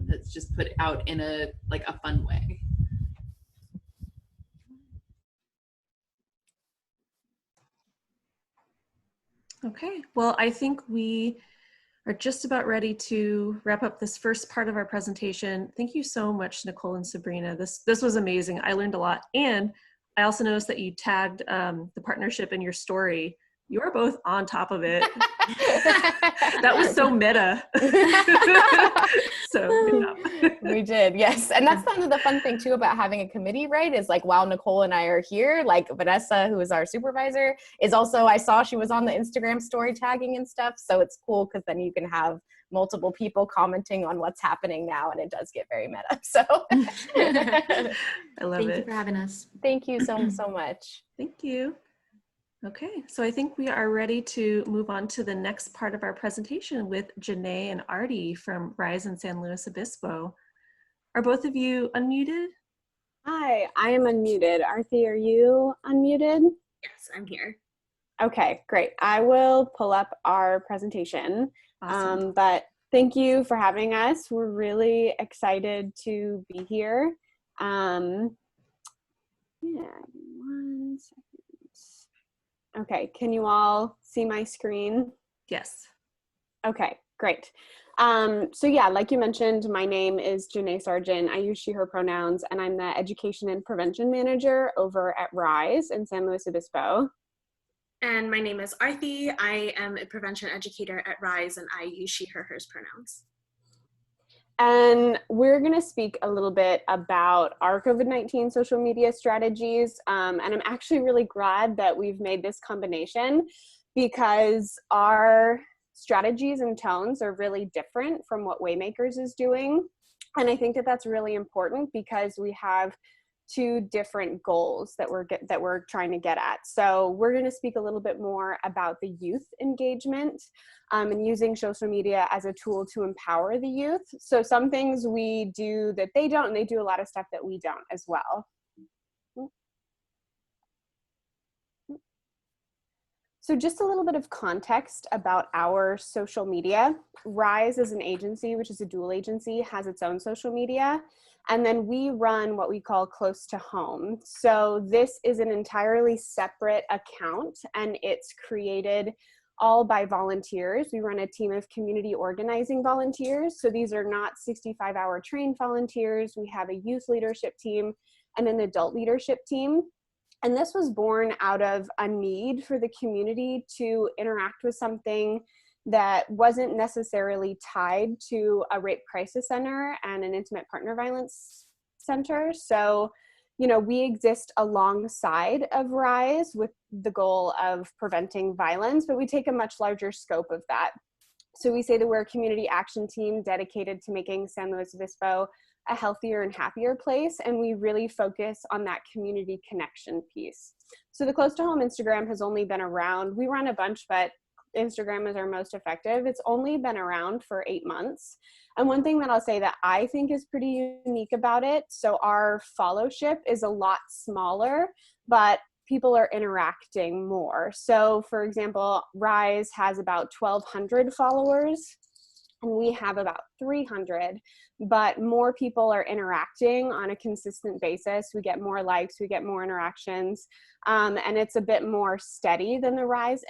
that's just put out in a fun way. Okay, well, I think we are just about ready to wrap up this first part of our presentation. Thank you so much, Nicole and Sabrina. This was amazing. I learned a lot. And I also noticed that you tagged the partnership in your story. You are both on top of it. That was so meta. So good job. We did, yes. And that's kind of the fun thing too about having a committee, right? Is like while Nicole and I are here, like Vanessa, who is our supervisor, is also, I saw she was on the Instagram story tagging and stuff. So it's cool because then you can have multiple people commenting on what's happening now, and it does get very meta. So I love it. Thank you for having us. Thank you so much. Thank you. Okay, so I think we are ready to move on to the next part of our presentation with Janae and Artie from RISE in San Luis Obispo. Are both of you unmuted? Hi, I am unmuted. Arthi, are you unmuted? Yes, I'm here. Okay, great. I will pull up our presentation. Awesome. But thank you for having us. We're really excited to be here. Yeah, 1 second. Okay, can you all see my screen? Yes. Okay, great. So yeah, like you mentioned, my name is Janae Sargent. I use she, her pronouns, and I'm the Education and Prevention Manager over at RISE in San Luis Obispo. And my name is Arthi. I am a prevention educator at RISE, and I use she, her, hers pronouns. And we're going to speak a little bit about our COVID-19 social media strategies. And I'm actually really glad that we've made this combination because our strategies and tones are really different from what Waymakers is doing. And I think that that's really important because we have two different goals that we're trying to get at. So we're going to speak a little bit more about the youth engagement and using social media as a tool to empower the youth. So some things we do that they don't, and they do a lot of stuff that we don't as well. So just a little bit of context about our social media. RISE as an agency, which is a dual agency, has its own social media. And then we run what we call close to home. So this is an entirely separate account, and it's created all by volunteers. We run a team of community organizing volunteers. So these are not 65-hour trained volunteers. We have a youth leadership team and an adult leadership team. And this was born out of a need for the community to interact with something that wasn't necessarily tied to a rape crisis center and an intimate partner violence center. So, you know, we exist alongside of RISE with the goal of preventing violence, but we take a much larger scope of that. So we say that we're a community action team dedicated to making San Luis Obispo a healthier and happier place, and we really focus on that community connection piece. So the close to home Instagram has only been around, we run a bunch, but Instagram is our most effective. It's only been around for 8 months. And one thing that I'll say that I think is pretty unique about it, so our followship is a lot smaller, but people are interacting more. So for example, RISE has about 1,200 followers, and we have about 300, but more people are interacting on a consistent basis. We get more likes, we get more interactions, and it's a bit more steady than the RISE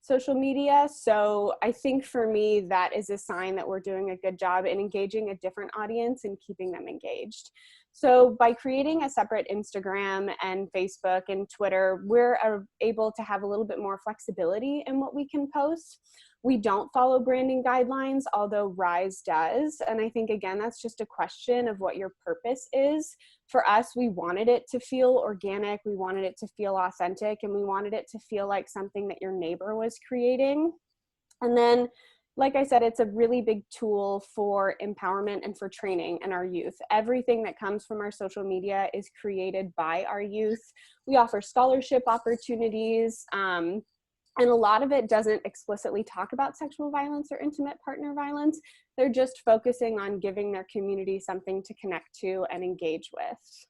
social media. So I think for me, that is a sign that we're doing a good job in engaging a different audience and keeping them engaged. So by creating a separate Instagram and Facebook and Twitter, we're able to have a little bit more flexibility in what we can post. We don't follow branding guidelines, although RISE does. And I think, again, that's just a question of what your purpose is. For us, we wanted it to feel organic, we wanted it to feel authentic, and we wanted it to feel like something that your neighbor was creating. And then, like I said, it's a really big tool for empowerment and for training in our youth. Everything that comes from our social media is created by our youth. We offer scholarship opportunities, and a lot of it doesn't explicitly talk about sexual violence or intimate partner violence. They're just focusing on giving their community something to connect to and engage with.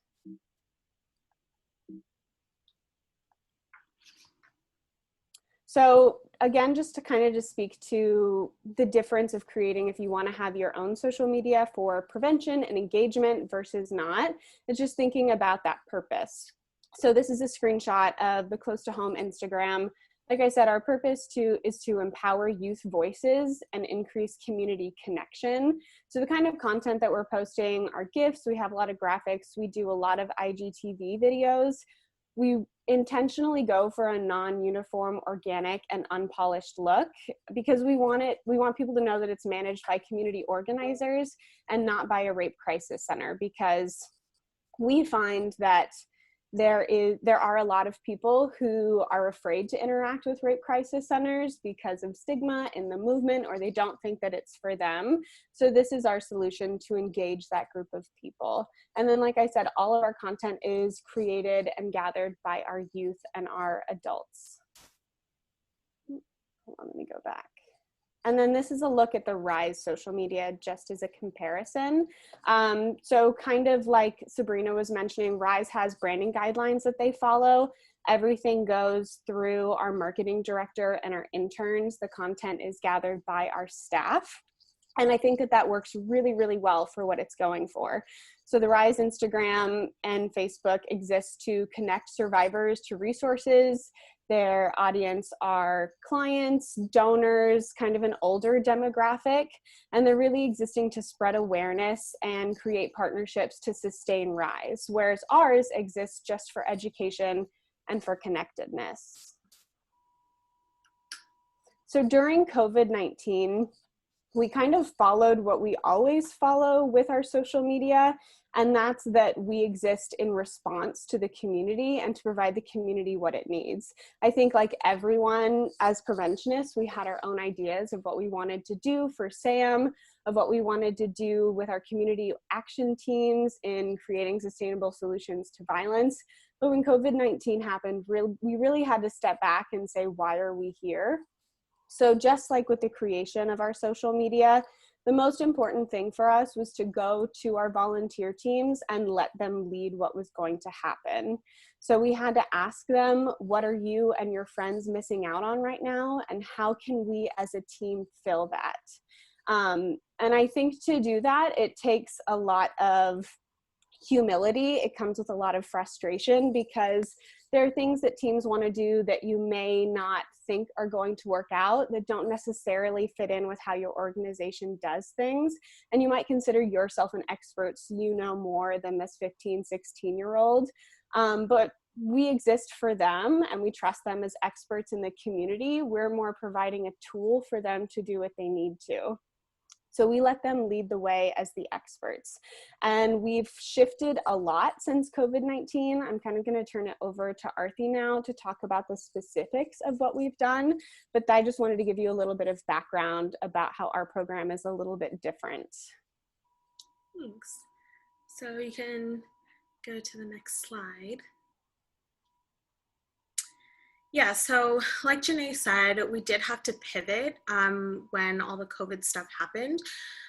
So again, just to kind of just speak to the difference of creating, if you want to have your own social media for prevention and engagement versus not, it's just thinking about that purpose. So this is a screenshot of the Close to Home Instagram. Like I said, our purpose is to empower youth voices and increase community connection. So the kind of content that we're posting are GIFs, we have a lot of graphics, we do a lot of IGTV videos. We intentionally go for a non-uniform, organic, and unpolished look because we want people to know that it's managed by community organizers and not by a rape crisis center, because we find that there are a lot of people who are afraid to interact with rape crisis centers because of stigma in the movement, or they don't think that it's for them. So this is our solution to engage that group of people. And then, like I said, all of our content is created and gathered by our youth and our adults. Hold on, let me go back. And then this is a look at the Rise social media, just as a comparison. So kind of like Sabrina was mentioning, Rise has branding guidelines that they follow. Everything goes through our marketing director and our interns. The content is gathered by our staff. And I think that that works really, really well for what it's going for. So the Rise Instagram and Facebook exists to connect survivors to resources. Their audience are clients, donors, kind of an older demographic, and they're really existing to spread awareness and create partnerships to sustain Rise, whereas ours exists just for education and for connectedness. So during COVID-19, we kind of followed what we always follow with our social media, and that's that we exist in response to the community and to provide the community what it needs. I think like everyone as preventionists, we had our own ideas of what we wanted to do for SAM, of what we wanted to do with our community action teams in creating sustainable solutions to violence. But when COVID-19 happened, we really had to step back and say, why are we here? So just like with the creation of our social media, the most important thing for us was to go to our volunteer teams and let them lead what was going to happen. So we had to ask them, what are you and your friends missing out on right now? And how can we as a team fill that? And I think to do that, it takes a lot of humility. It comes with a lot of frustration because there are things that teams want to do that you may not think are going to work out, that don't necessarily fit in with how your organization does things. And you might consider yourself an expert, so you know more than this 15, 16-year-old. But we exist for them and we trust them as experts in the community. We're more providing a tool for them to do what they need to. So we let them lead the way as the experts. And we've shifted a lot since COVID-19. I'm kind of going to turn it over to Arthi now to talk about the specifics of what we've done. But I just wanted to give you a little bit of background about how our program is a little bit different. Thanks. So you can go to the next slide. Yeah, so like Janae said, we did have to pivot when all the COVID stuff happened.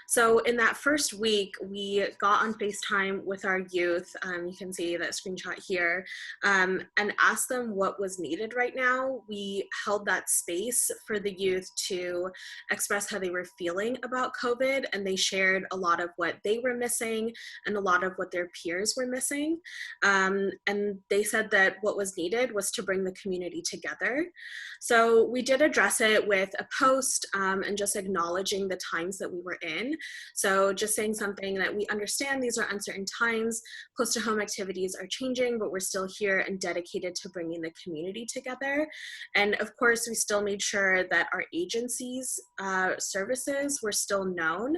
So in that first week, we got on FaceTime with our youth, you can see that screenshot here, and asked them what was needed right now. We held that space for the youth to express how they were feeling about COVID, and they shared a lot of what they were missing and a lot of what their peers were missing. And they said that what was needed was to bring the community together. So we did address it with a post and just acknowledging the times that we were in. So just saying something that we understand these are uncertain times, close to home activities are changing, but we're still here and dedicated to bringing the community together. And of course, we still made sure that our agency's services were still known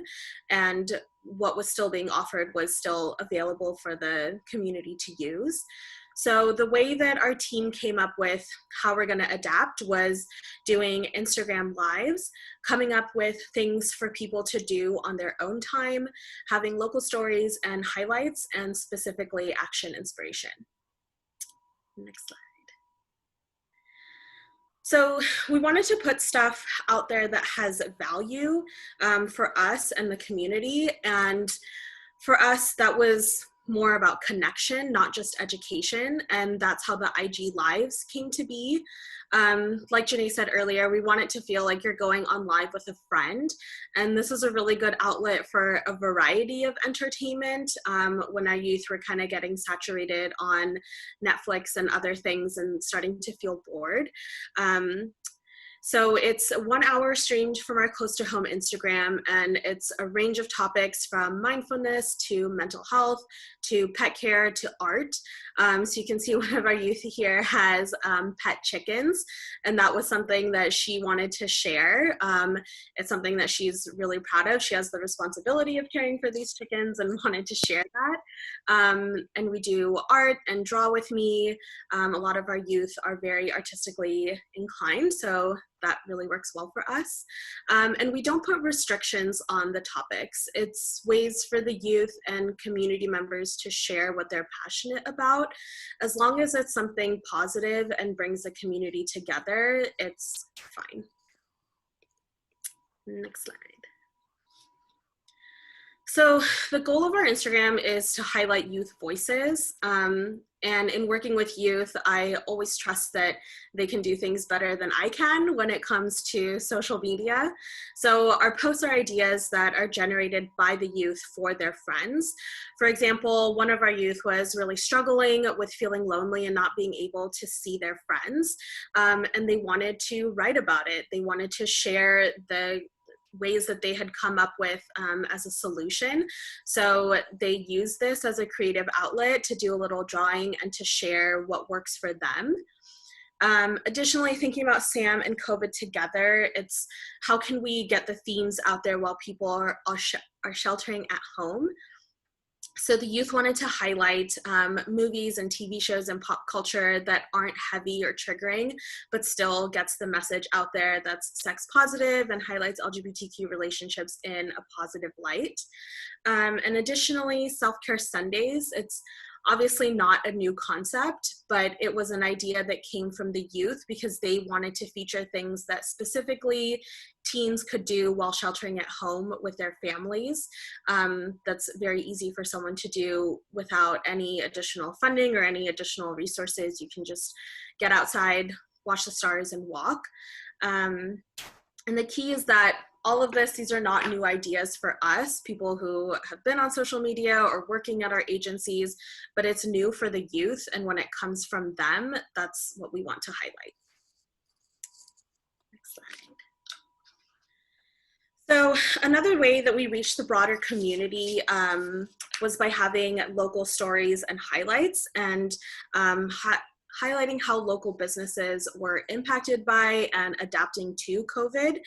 and what was still being offered was still available for the community to use. So the way that our team came up with how we're going to adapt was doing Instagram lives, coming up with things for people to do on their own time, having local stories and highlights, and specifically action inspiration. Next slide. So we wanted to put stuff out there that has value for us and the community. And for us, that was more about connection, not just education. And that's how the IG Lives came to be. Like Janae said earlier, we want it to feel like you're going on live with a friend. And this is a really good outlet for a variety of entertainment when our youth were kind of getting saturated on Netflix and other things and starting to feel bored. So it's 1 hour streamed from our Close to Home Instagram, and it's a range of topics from mindfulness to mental health to pet care to art. So you can see one of our youth here has pet chickens, and that was something that she wanted to share. It's something that she's really proud of. She has the responsibility of caring for these chickens and wanted to share that. And we do art and draw with me. A lot of our youth are very artistically inclined, so that really works well for us. And we don't put restrictions on the topics. It's ways for the youth and community members to share what they're passionate about. As long as it's something positive and brings the community together, it's fine. Next slide. So the goal of our Instagram is to highlight youth voices. And in working with youth, I always trust that they can do things better than I can when it comes to social media. So our posts are ideas that are generated by the youth for their friends. For example, one of our youth was really struggling with feeling lonely and not being able to see their friends. And they wanted to write about it. They wanted to share the ways that they had come up with as a solution. So they use this as a creative outlet to do a little drawing and to share what works for them. Additionally, thinking about SAM and COVID together, it's how can we get the themes out there while people are sheltering at home. So the youth wanted to highlight movies and TV shows and pop culture that aren't heavy or triggering, but still gets the message out there that's sex positive and highlights LGBTQ relationships in a positive light. And additionally, Self-Care Sundays, it's obviously not a new concept, but it was an idea that came from the youth because they wanted to feature things that specifically teens could do while sheltering at home with their families. That's very easy for someone to do without any additional funding or any additional resources. You can just get outside, watch the stars, and walk. And the key is that all of this, these are not new ideas for us, people who have been on social media or working at our agencies, but it's new for the youth. And when it comes from them, that's what we want to highlight. Next slide. So another way that we reach the broader community was by having local stories and highlights and highlighting how local businesses were impacted by and adapting to COVID.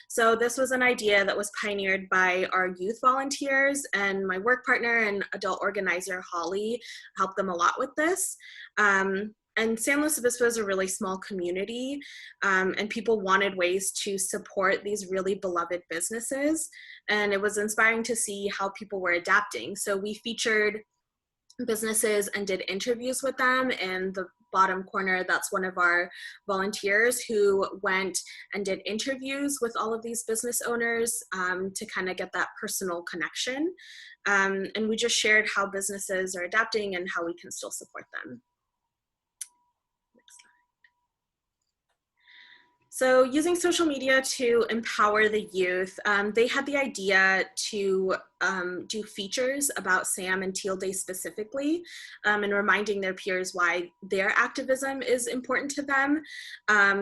So this was an idea that was pioneered by our youth volunteers, and my work partner and adult organizer, Holly, helped them a lot with this. And San Luis Obispo is a really small community, and people wanted ways to support these really beloved businesses. And it was inspiring to see how people were adapting. So we featured businesses and did interviews with them. In the bottom corner, that's one of our volunteers who went and did interviews with all of these business owners to kind of get that personal connection. And we just shared how businesses are adapting and how we can still support them. So using social media to empower the youth, they had the idea to do features about SAM and Teal Day specifically, and reminding their peers why their activism is important to them.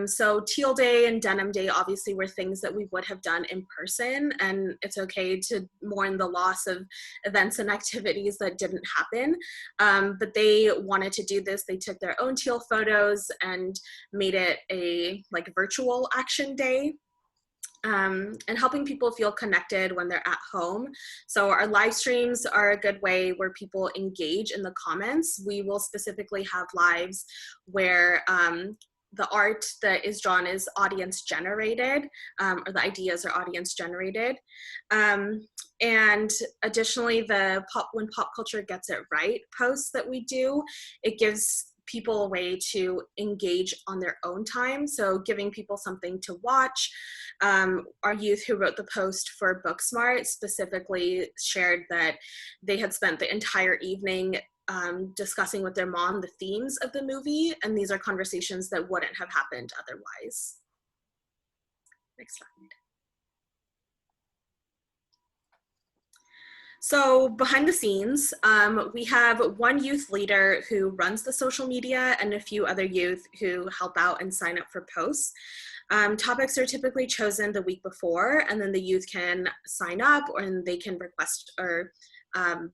So Teal Day and Denim Day obviously were things that we would have done in person, and it's okay to mourn the loss of events and activities that didn't happen. But they wanted to do this. They took their own teal photos and made it a virtual action day. And helping people feel connected when they're at home. So our live streams are a good way where people engage in the comments. We will specifically have lives where the art that is drawn is audience generated, or the ideas are audience generated. And additionally, when Pop Culture Gets It Right posts that we do, it gives people a way to engage on their own time. So giving people something to watch. Our youth who wrote the post for Booksmart specifically shared that they had spent the entire evening discussing with their mom the themes of the movie, and these are conversations that wouldn't have happened otherwise. Next slide. So behind the scenes, we have one youth leader who runs the social media and a few other youth who help out and sign up for posts. Topics are typically chosen the week before, and then the youth can sign up and they can request or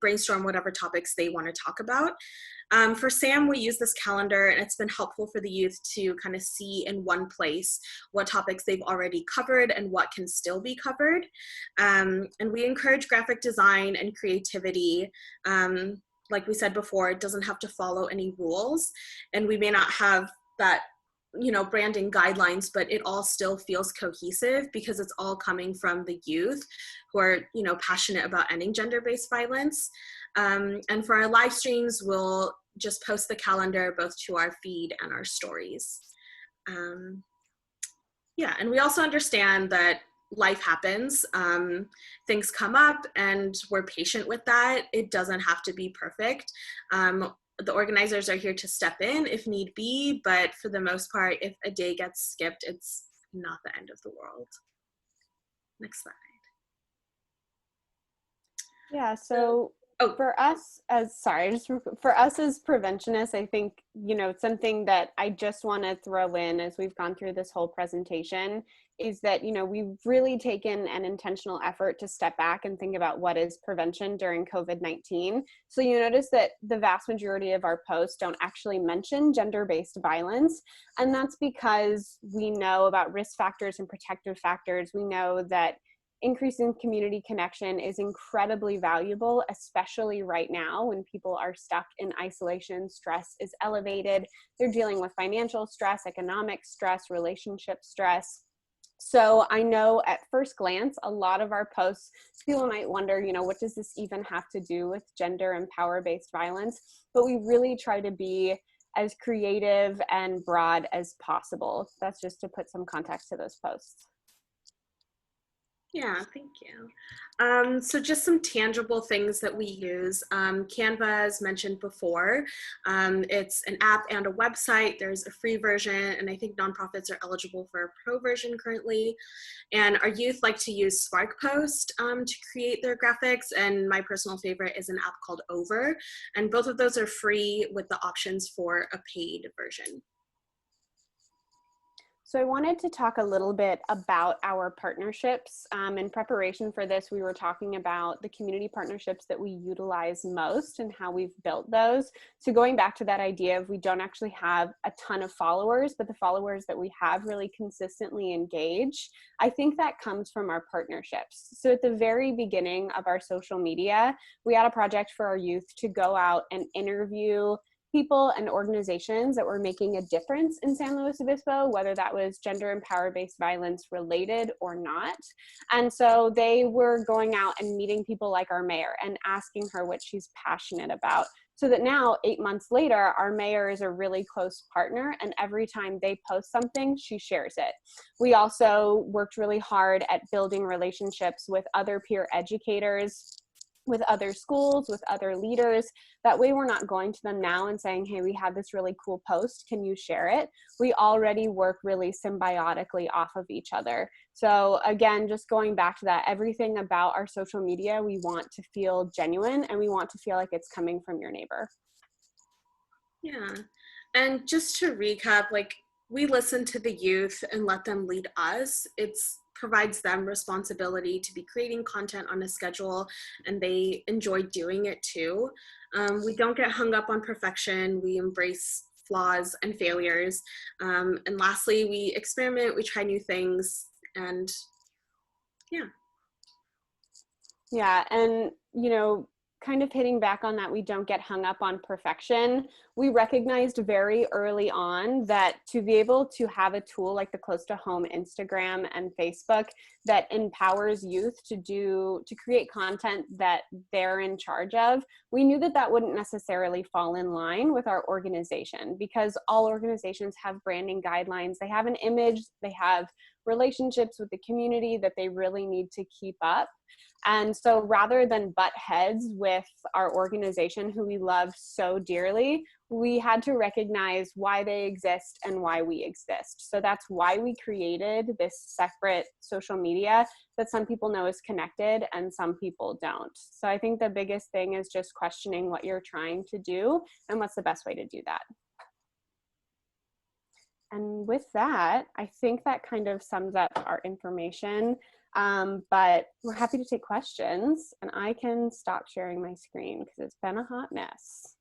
brainstorm whatever topics they want to talk about. For SAM, we use this calendar, and it's been helpful for the youth to kind of see in one place what topics they've already covered and what can still be covered. And we encourage graphic design and creativity. Like we said before, it doesn't have to follow any rules, and we may not have that, you know, branding guidelines, but it all still feels cohesive because it's all coming from the youth who are, you know, passionate about ending gender-based violence. And for our live streams, we'll just post the calendar both to our feed and our stories. Yeah, and we also understand that life happens, things come up, and we're patient with that. It doesn't have to be perfect. The organizers are here to step in if need be, but for the most part, if a day gets skipped, it's not the end of the world. Next slide. Yeah, so for us as preventionists, I think, you know, something that I just want to throw in as we've gone through this whole presentation is that, you know, we've really taken an intentional effort to step back and think about what is prevention during COVID-19. So you notice that the vast majority of our posts don't actually mention gender-based violence. And that's because we know about risk factors and protective factors. We know that increasing community connection is incredibly valuable, especially right now when people are stuck in isolation, stress is elevated, they're dealing with financial stress, economic stress, relationship stress. So I know at first glance, a lot of our posts, people might wonder, you know, what does this even have to do with gender and power-based violence? But we really try to be as creative and broad as possible. That's just to put some context to those posts. Yeah, thank you. So just some tangible things that we use. Canva, as mentioned before, it's an app and a website. There's a free version, and I think nonprofits are eligible for a pro version currently. And our youth like to use Spark Post to create their graphics, and my personal favorite is an app called Over. And both of those are free with the options for a paid version. So I wanted to talk a little bit about our partnerships. In preparation for this, we were talking about the community partnerships that we utilize most and how we've built those. So going back to that idea of we don't actually have a ton of followers, but the followers that we have really consistently engage, I think that comes from our partnerships. So at the very beginning of our social media, we had a project for our youth to go out and interview people and organizations that were making a difference in San Luis Obispo, whether that was gender and power-based violence related or not. And so they were going out and meeting people like our mayor and asking her what she's passionate about. So that now, 8 months later, our mayor is a really close partner, and every time they post something, she shares it. We also worked really hard at building relationships with other peer educators, with other schools, with other leaders. That way we're not going to them now and saying, hey, we had this really cool post, can you share it? We already work really symbiotically off of each other. So again, just going back to that, everything about our social media, we want to feel genuine and we want to feel like it's coming from your neighbor. Yeah, and just to recap, like, we listen to the youth and let them lead us. It's provides them responsibility to be creating content on a schedule, and they enjoy doing it too. We don't get hung up on perfection. We embrace flaws and failures. And lastly, we experiment, we try new things, and yeah. Yeah, and you know, kind of hitting back on that, we don't get hung up on perfection. we recognized very early on that to be able to have a tool like the Close to Home Instagram and Facebook that empowers youth to create content that they're in charge of, we knew that that wouldn't necessarily fall in line with our organization, because all organizations have branding guidelines. They have an image, they have relationships with the community that they really need to keep up. And so rather than butt heads with our organization, who we love so dearly, we had to recognize why they exist and why we exist. So that's why we created this separate social media that some people know is connected and some people don't. So I think the biggest thing is just questioning what you're trying to do and what's the best way to do that. And with that, I think that kind of sums up our information. But we're happy to take questions, and I can stop sharing my screen because it's been a hot mess.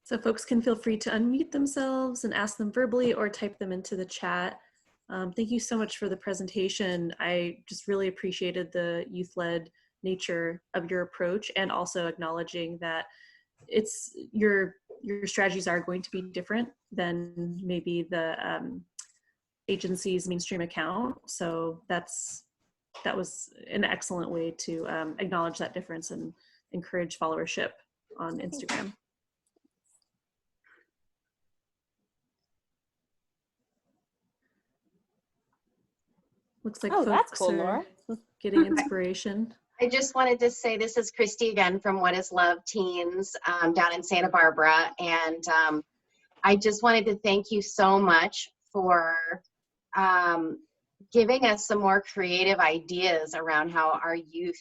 So folks can feel free to unmute themselves and ask them verbally or type them into the chat. Thank you so much for the presentation. I just really appreciated the youth-led nature of your approach, and also acknowledging that it's your strategies are going to be different than maybe the agency's mainstream account. So that was an excellent way to acknowledge that difference and encourage followership on Instagram. Looks like folks that's cool, are Laura. getting inspiration. I just wanted to say, this is Christy again from What is Love Teens down in Santa Barbara. And I just wanted to thank you so much for giving us some more creative ideas around how our youth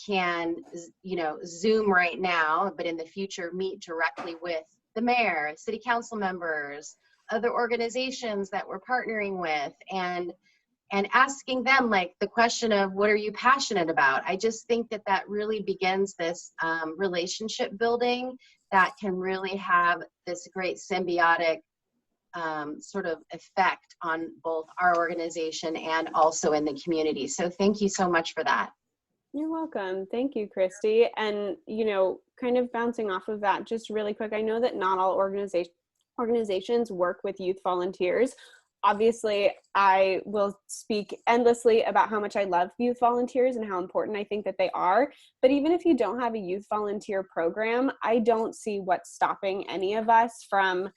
can, Zoom right now, but in the future meet directly with the mayor, city council members, other organizations that we're partnering with, and asking them like the question of, what are you passionate about? I just think that that really begins this relationship building that can really have this great symbiotic sort of effect on both our organization and also in the community. So thank you so much for that. You're welcome. Thank you, Christy. And, kind of bouncing off of that, just really quick, I know that not all organizations work with youth volunteers. Obviously, I will speak endlessly about how much I love youth volunteers and how important I think that they are. But even if you don't have a youth volunteer program, I don't see what's stopping any of us from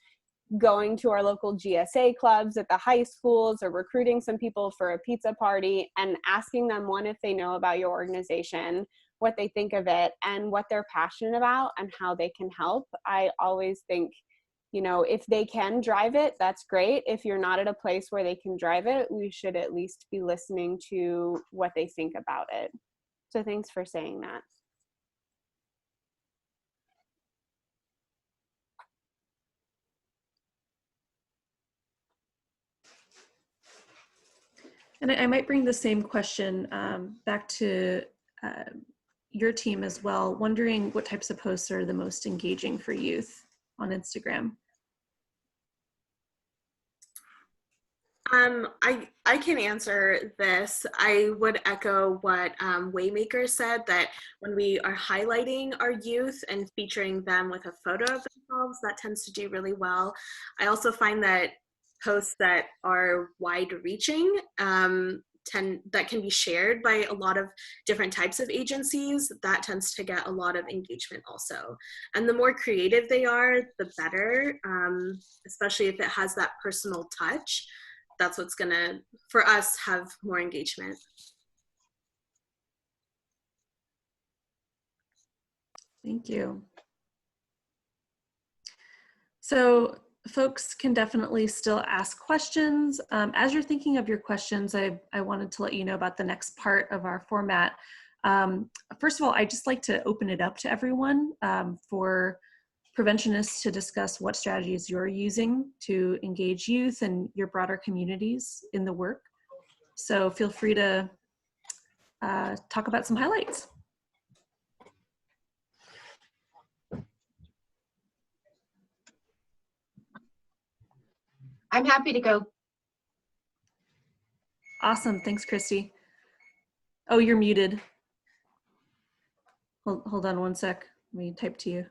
going to our local GSA clubs at the high schools or recruiting some people for a pizza party and asking them, one, if they know about your organization, what they think of it, and what they're passionate about and how they can help. I always think, if they can drive it, that's great. If you're not at a place where they can drive it, we should at least be listening to what they think about it. So thanks for saying that. And I might bring the same question back to your team as well, wondering what types of posts are the most engaging for youth on Instagram. I can answer this. I would echo what Waymakers said, that when we are highlighting our youth and featuring them with a photo of themselves, that tends to do really well. I also find that posts that are wide-reaching that can be shared by a lot of different types of agencies, that tends to get a lot of engagement also. And the more creative they are, the better, especially if it has that personal touch. That's what's gonna, for us, have more engagement. Thank you. So folks can definitely still ask questions. As you're thinking of your questions, I wanted to let you know about the next part of our format. First of all, I'd just like to open it up to everyone for preventionists to discuss what strategies you're using to engage youth and your broader communities in the work. So feel free to talk about some highlights. I'm happy to go. Awesome, thanks, Christy. Oh, you're muted. Hold on one sec. Let me type to you.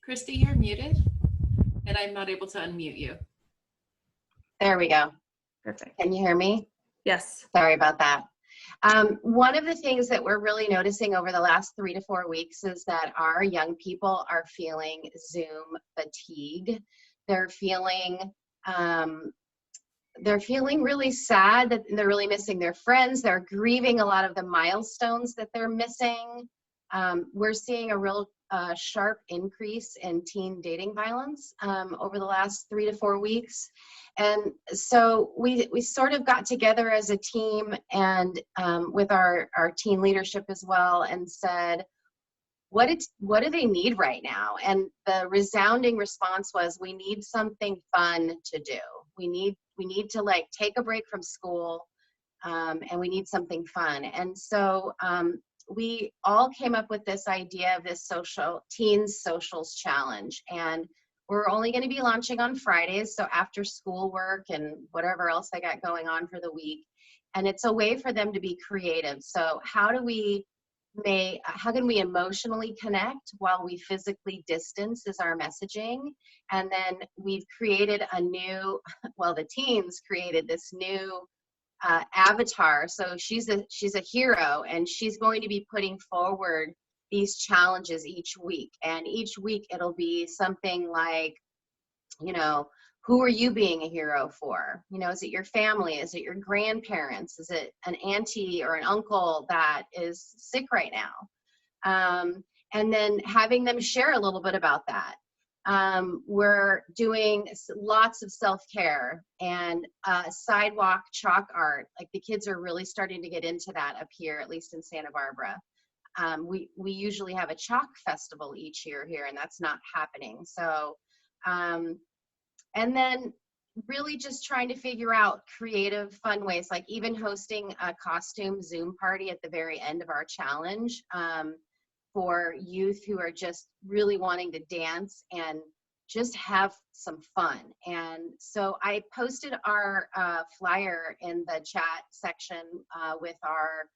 Christy, you're muted, and I'm not able to unmute you. There we go. Perfect. Can you hear me? Yes. Sorry about that. One of the things that we're really noticing over the last 3 to 4 weeks is that our young people are feeling Zoom fatigue. They're feeling really sad that they're really missing their friends. They're grieving a lot of the milestones that they're missing. We're seeing a real sharp increase in teen dating violence over the last 3 to 4 weeks. And so we sort of got together as a team and with our teen leadership as well and said, what do they need right now? And the resounding response was, we need something fun to do. We need to like take a break from school and we need something fun. And so we all came up with this idea of this teens socials challenge. And we're only going to be launching on Fridays, so after schoolwork and whatever else they got going on for the week. And it's a way for them to be creative. So how can we emotionally connect while we physically distance is our messaging. And then we've created the teens created this new avatar. So she's a hero, and she's going to be putting forward these challenges each week. And each week it'll be something like, who are you being a hero for? Is it your family? Is it your grandparents? Is it an auntie or an uncle that is sick right now? And then having them share a little bit about that. We're doing lots of self-care and sidewalk chalk art. Like the kids are really starting to get into that up here, at least in Santa Barbara. We usually have a chalk festival each year here, and that's not happening. So, and then really just trying to figure out creative, fun ways, like even hosting a costume Zoom party at the very end of our challenge for youth who are just really wanting to dance and just have some fun. And so I posted our flyer in the chat section with our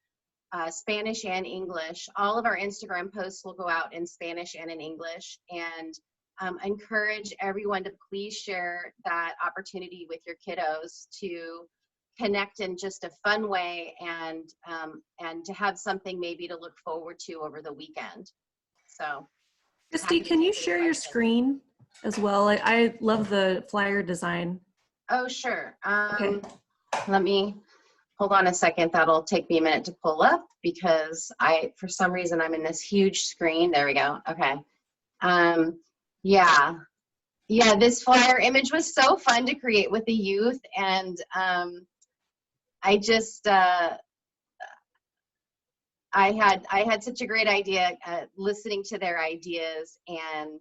Spanish and English. All of our Instagram posts will go out in Spanish and in English. And encourage everyone to please share that opportunity with your kiddos to connect in just a fun way and to have something maybe to look forward to over the weekend. So, Christy, can you share your screen as well? I love the flyer design. Oh, sure. Okay. Let me hold on a second. That'll take me a minute to pull up because for some reason, I'm in this huge screen. There we go. Okay. Yeah, this flyer image was so fun to create with the youth, and I just I had such a great idea listening to their ideas and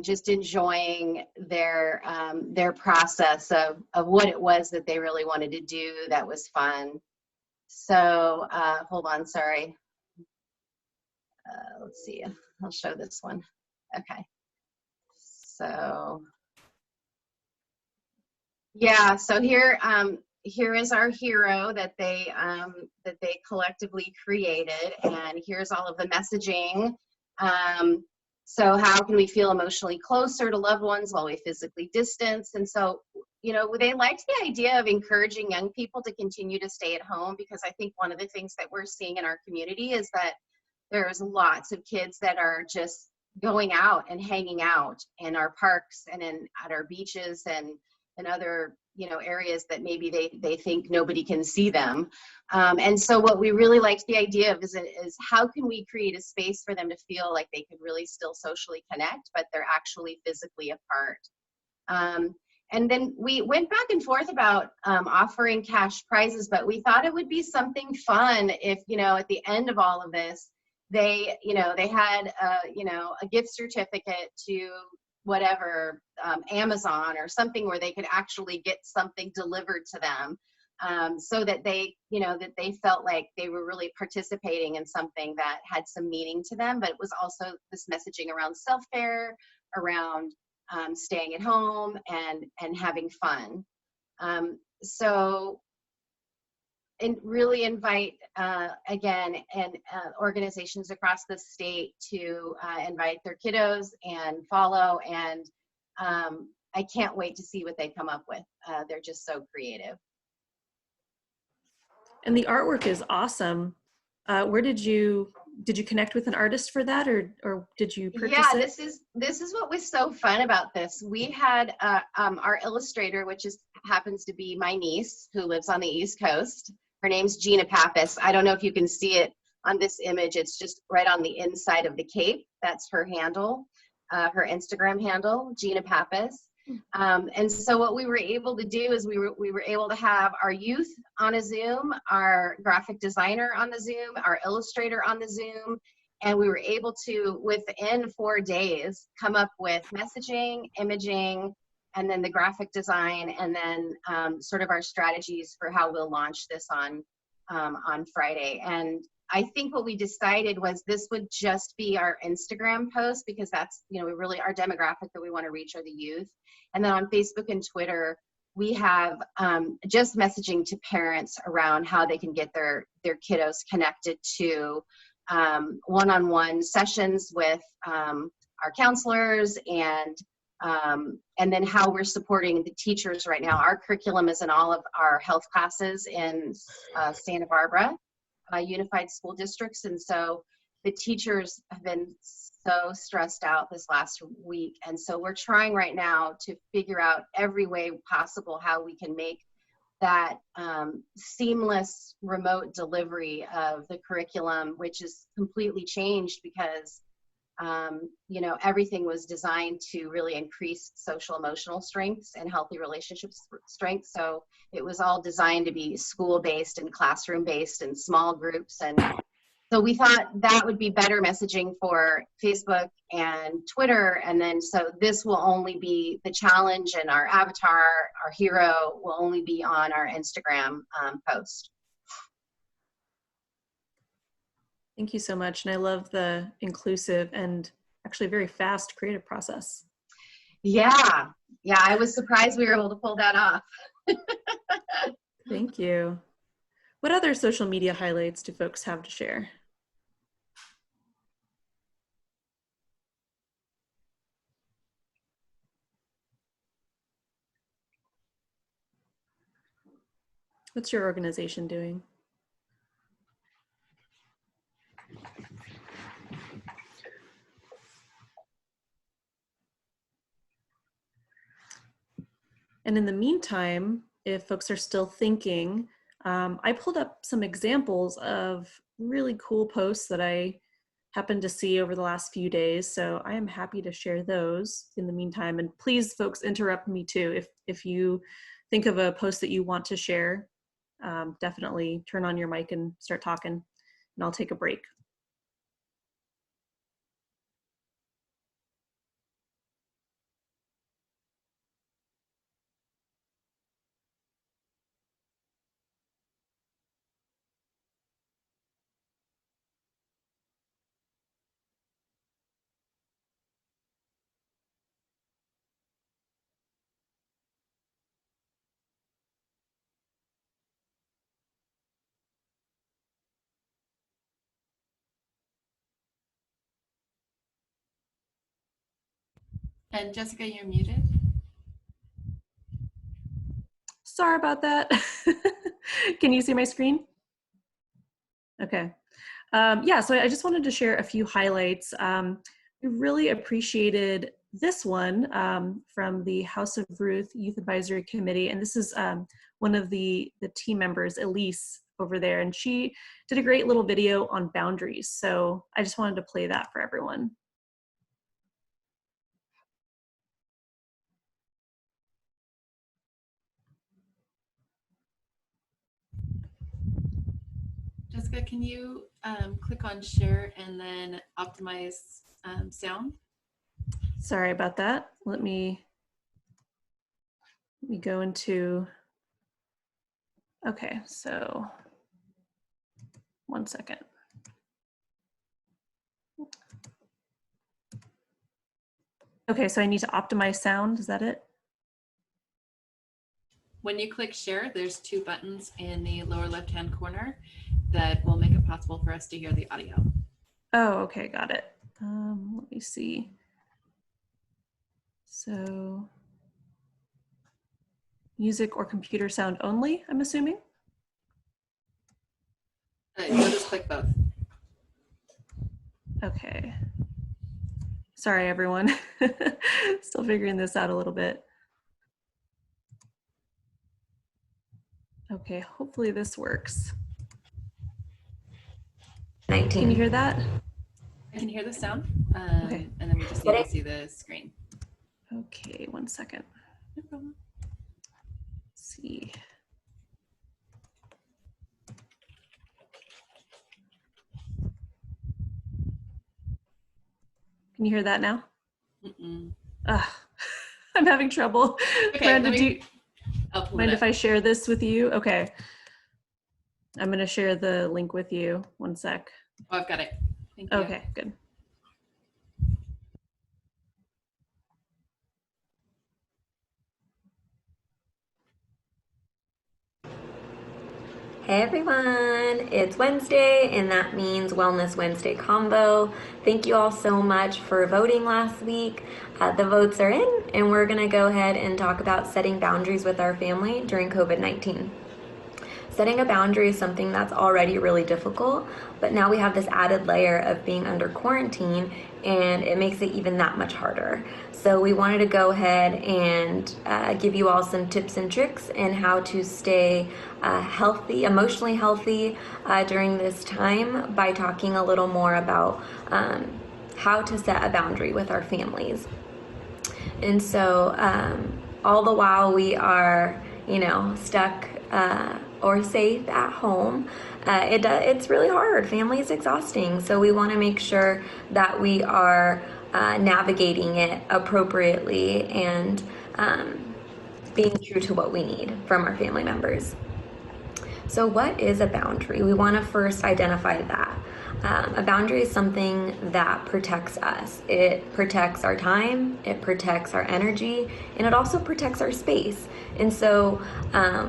just enjoying their process of what it was that they really wanted to do that was fun. So hold on, sorry. Let's see, I'll show this one. Okay, so yeah, so here is our hero that they collectively created, and here's all of the messaging. So how can we feel emotionally closer to loved ones while we physically distance? And so, they liked the idea of encouraging young people to continue to stay at home, because I think one of the things that we're seeing in our community is that there's lots of kids that are just going out and hanging out in our parks and at our beaches and other areas that maybe they think nobody can see them. And so what we really liked the idea of is how can we create a space for them to feel like they could really still socially connect, but they're actually physically apart. And then we went back and forth about offering cash prizes, but we thought it would be something fun if, at the end of all of this, they had a gift certificate to whatever, Amazon or something where they could actually get something delivered to them. so that they, that they felt like they were really participating in something that had some meaning to them. But it was also this messaging around self-care, around staying at home and having fun. So and really invite, again, and organizations across the state to invite their kiddos and follow. And I can't wait to see what they come up with. They're just so creative. And the artwork is awesome. Where did you connect with an artist for that, or did you purchase it? This is what was so fun about this. We had our illustrator, which happens to be my niece who lives on the East Coast. Her name's Gina Pappas. I don't know if you can see it on this image. It's just right on the inside of the cape. That's her handle, her Instagram handle, Gina Pappas. And so what we were able to do is we were able to have our youth on a Zoom, our graphic designer on the Zoom, our illustrator on the Zoom, and we were able to, within 4 days, come up with messaging, imaging, and then the graphic design, and then sort of our strategies for how we'll launch this on Friday. And I think what we decided was this would just be our Instagram post, because that's, really our demographic that we want to reach are the youth. And then on Facebook and Twitter, we have just messaging to parents around how they can get their kiddos connected to one-on-one sessions with our counselors, and then how we're supporting the teachers right now. Our curriculum is in all of our health classes in Santa Barbara Unified School Districts. And so the teachers have been so stressed out this last week. And so we're trying right now to figure out every way possible how we can make that seamless remote delivery of the curriculum, which is completely changed because everything was designed to really increase social emotional strengths and healthy relationship strengths. So it was all designed to be school-based and classroom-based and small groups. And so we thought that would be better messaging for Facebook and Twitter. And then so this will only be the challenge, and our avatar, our hero, will only be on our Instagram post. Thank you so much. And I love the inclusive and actually very fast creative process. Yeah, I was surprised we were able to pull that off. Thank you. What other social media highlights do folks have to share? What's your organization doing? And in the meantime, if folks are still thinking, I pulled up some examples of really cool posts that I happened to see over the last few days. So I am happy to share those in the meantime. And please, folks, interrupt me too. If you think of a post that you want to share, definitely turn on your mic and start talking, and I'll take a break. And Jessica, you're muted. Sorry about that. Can you see my screen? Okay. Yeah, so I just wanted to share a few highlights. We really appreciated this one from the House of Ruth Youth Advisory Committee. And this is one of the team members, Elise, over there. And she did a great little video on boundaries. So I just wanted to play that for everyone. Jessica, can you click on share and then optimize sound? Sorry about that. Let me go into Okay, so 1 second. Okay, so I need to optimize sound, is that it? When you click share, there's 2 buttons in the lower left-hand corner that will make it possible for us to hear the audio. Oh, okay, got it. Let me see. So, music or computer sound only, I'm assuming? You'll just click both. Okay. Sorry, everyone. Still figuring this out a little bit. Okay, hopefully this works. 19. Can you hear that? I can hear the sound, Okay. and then we just need to see the screen. Okay, 1 second. No problem. Let's see. Can you hear that now? Mm-mm. I'm having trouble. Okay, Miranda, I'll pull mind it if up. I share this with you? Okay. I'm going to share the link with you. 1 sec. Oh, I've got it. Thank you. Okay, good. Hey everyone, it's Wednesday and that means Wellness Wednesday Combo. Thank you all so much for voting last week. The votes are in and we're going to go ahead and talk about setting boundaries with our family during COVID-19. Setting a boundary is something that's already really difficult, but now we have this added layer of being under quarantine and it makes it even that much harder. So we wanted to go ahead and give you all some tips and tricks in how to stay healthy, emotionally healthy during this time by talking a little more about how to set a boundary with our families. And so all the while we are, stuck or safe at home, it's really hard. Family is exhausting. So we want to make sure that we are navigating it appropriately and being true to what we need from our family members. So what is a boundary? We want to first identify that. A boundary is something that protects us. It protects our time, it protects our energy, and it also protects our space. And so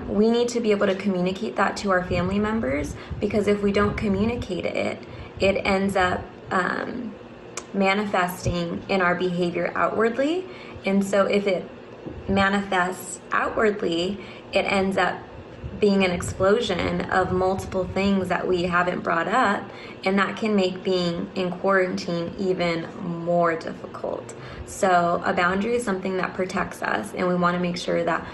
we need to be able to communicate that to our family members, because if we don't communicate it, it ends up manifesting in our behavior outwardly. And so if it manifests outwardly, it ends up being an explosion of multiple things that we haven't brought up, and that can make being in quarantine even more difficult. So a boundary is something that protects us, and we want to make sure that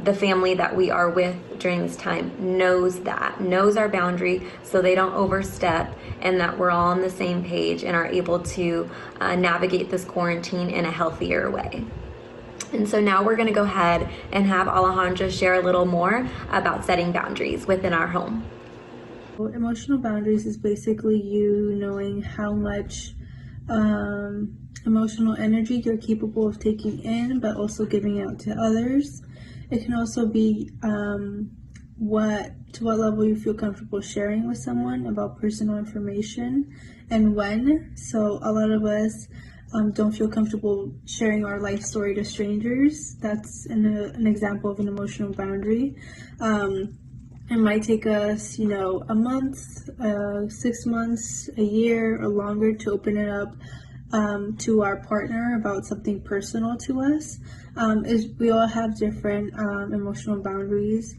the family that we are with during this time knows our boundary, so they don't overstep, and that we're all on the same page and are able to navigate this quarantine in a healthier way. And so now we're going to go ahead and have Alejandra share a little more about setting boundaries within our home. Emotional boundaries is basically you knowing how much emotional energy you're capable of taking in, but also giving out to others. It can also be to what level you feel comfortable sharing with someone about personal information and when. So a lot of us don't feel comfortable sharing our life story to strangers. That's an example of an emotional boundary. It might take us, a month, 6 months, a year, or longer to open it up to our partner about something personal to us. We all have different emotional boundaries,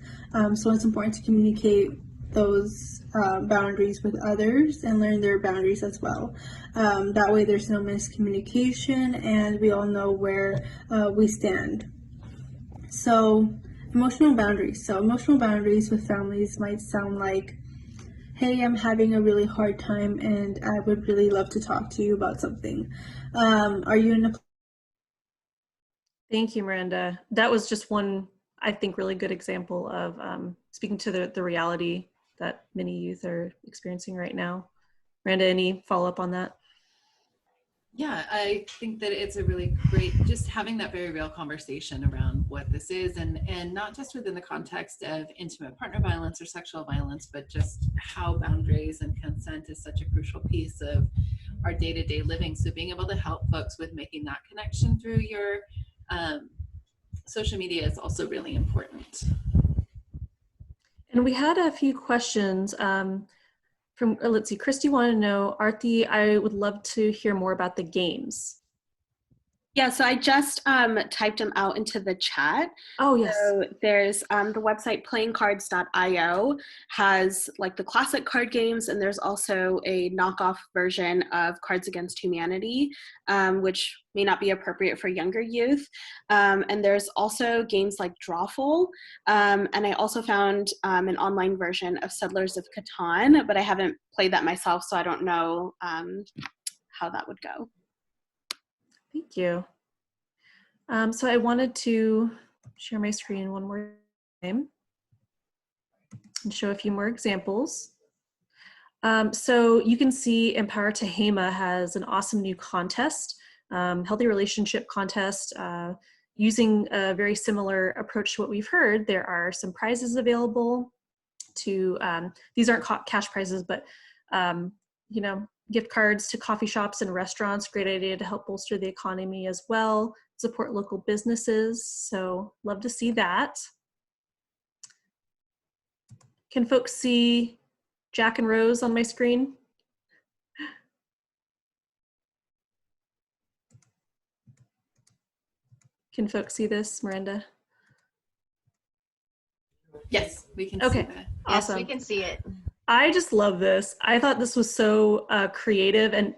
so it's important to communicate those boundaries with others and learn their boundaries as well. That way there's no miscommunication and we all know where we stand. So emotional boundaries. So emotional boundaries with families might sound like, hey, I'm having a really hard time and I would really love to talk to you about something. Are you in a... Thank you, Miranda. That was just one, I think, really good example of speaking to the reality that many youth are experiencing right now. Miranda, any follow-up on that? Yeah, I think that it's a really great, just having that very real conversation around what this is, and not just within the context of intimate partner violence or sexual violence, but just how boundaries and consent is such a crucial piece of our day-to-day living. So being able to help folks with making that connection through your social media is also really important. And we had a few questions from, let's see, Christy wanted to know, Arti, I would love to hear more about the games. Yeah, so I just typed them out into the chat. Oh, yes. So there's the website playingcards.io has like the classic card games, and there's also a knockoff version of Cards Against Humanity, which may not be appropriate for younger youth. And there's also games like Drawful. And I also found an online version of Settlers of Catan, but I haven't played that myself, so I don't know how that would go. Thank you. So I wanted to share my screen one more time and show a few more examples. So you can see Empower Tehama has an awesome new contest, healthy relationship contest, using a very similar approach to what we've heard. There are some prizes available to, these aren't cash prizes, but you know, gift cards to coffee shops and restaurants. Great idea to help bolster the economy as well, support local businesses. So love to see that. Can folks see Jack and Rose on my screen? Can folks see this, Miranda? Yes, we can Okay, see that. awesome. Yes, we can see it. I just love this. I thought this was so creative, and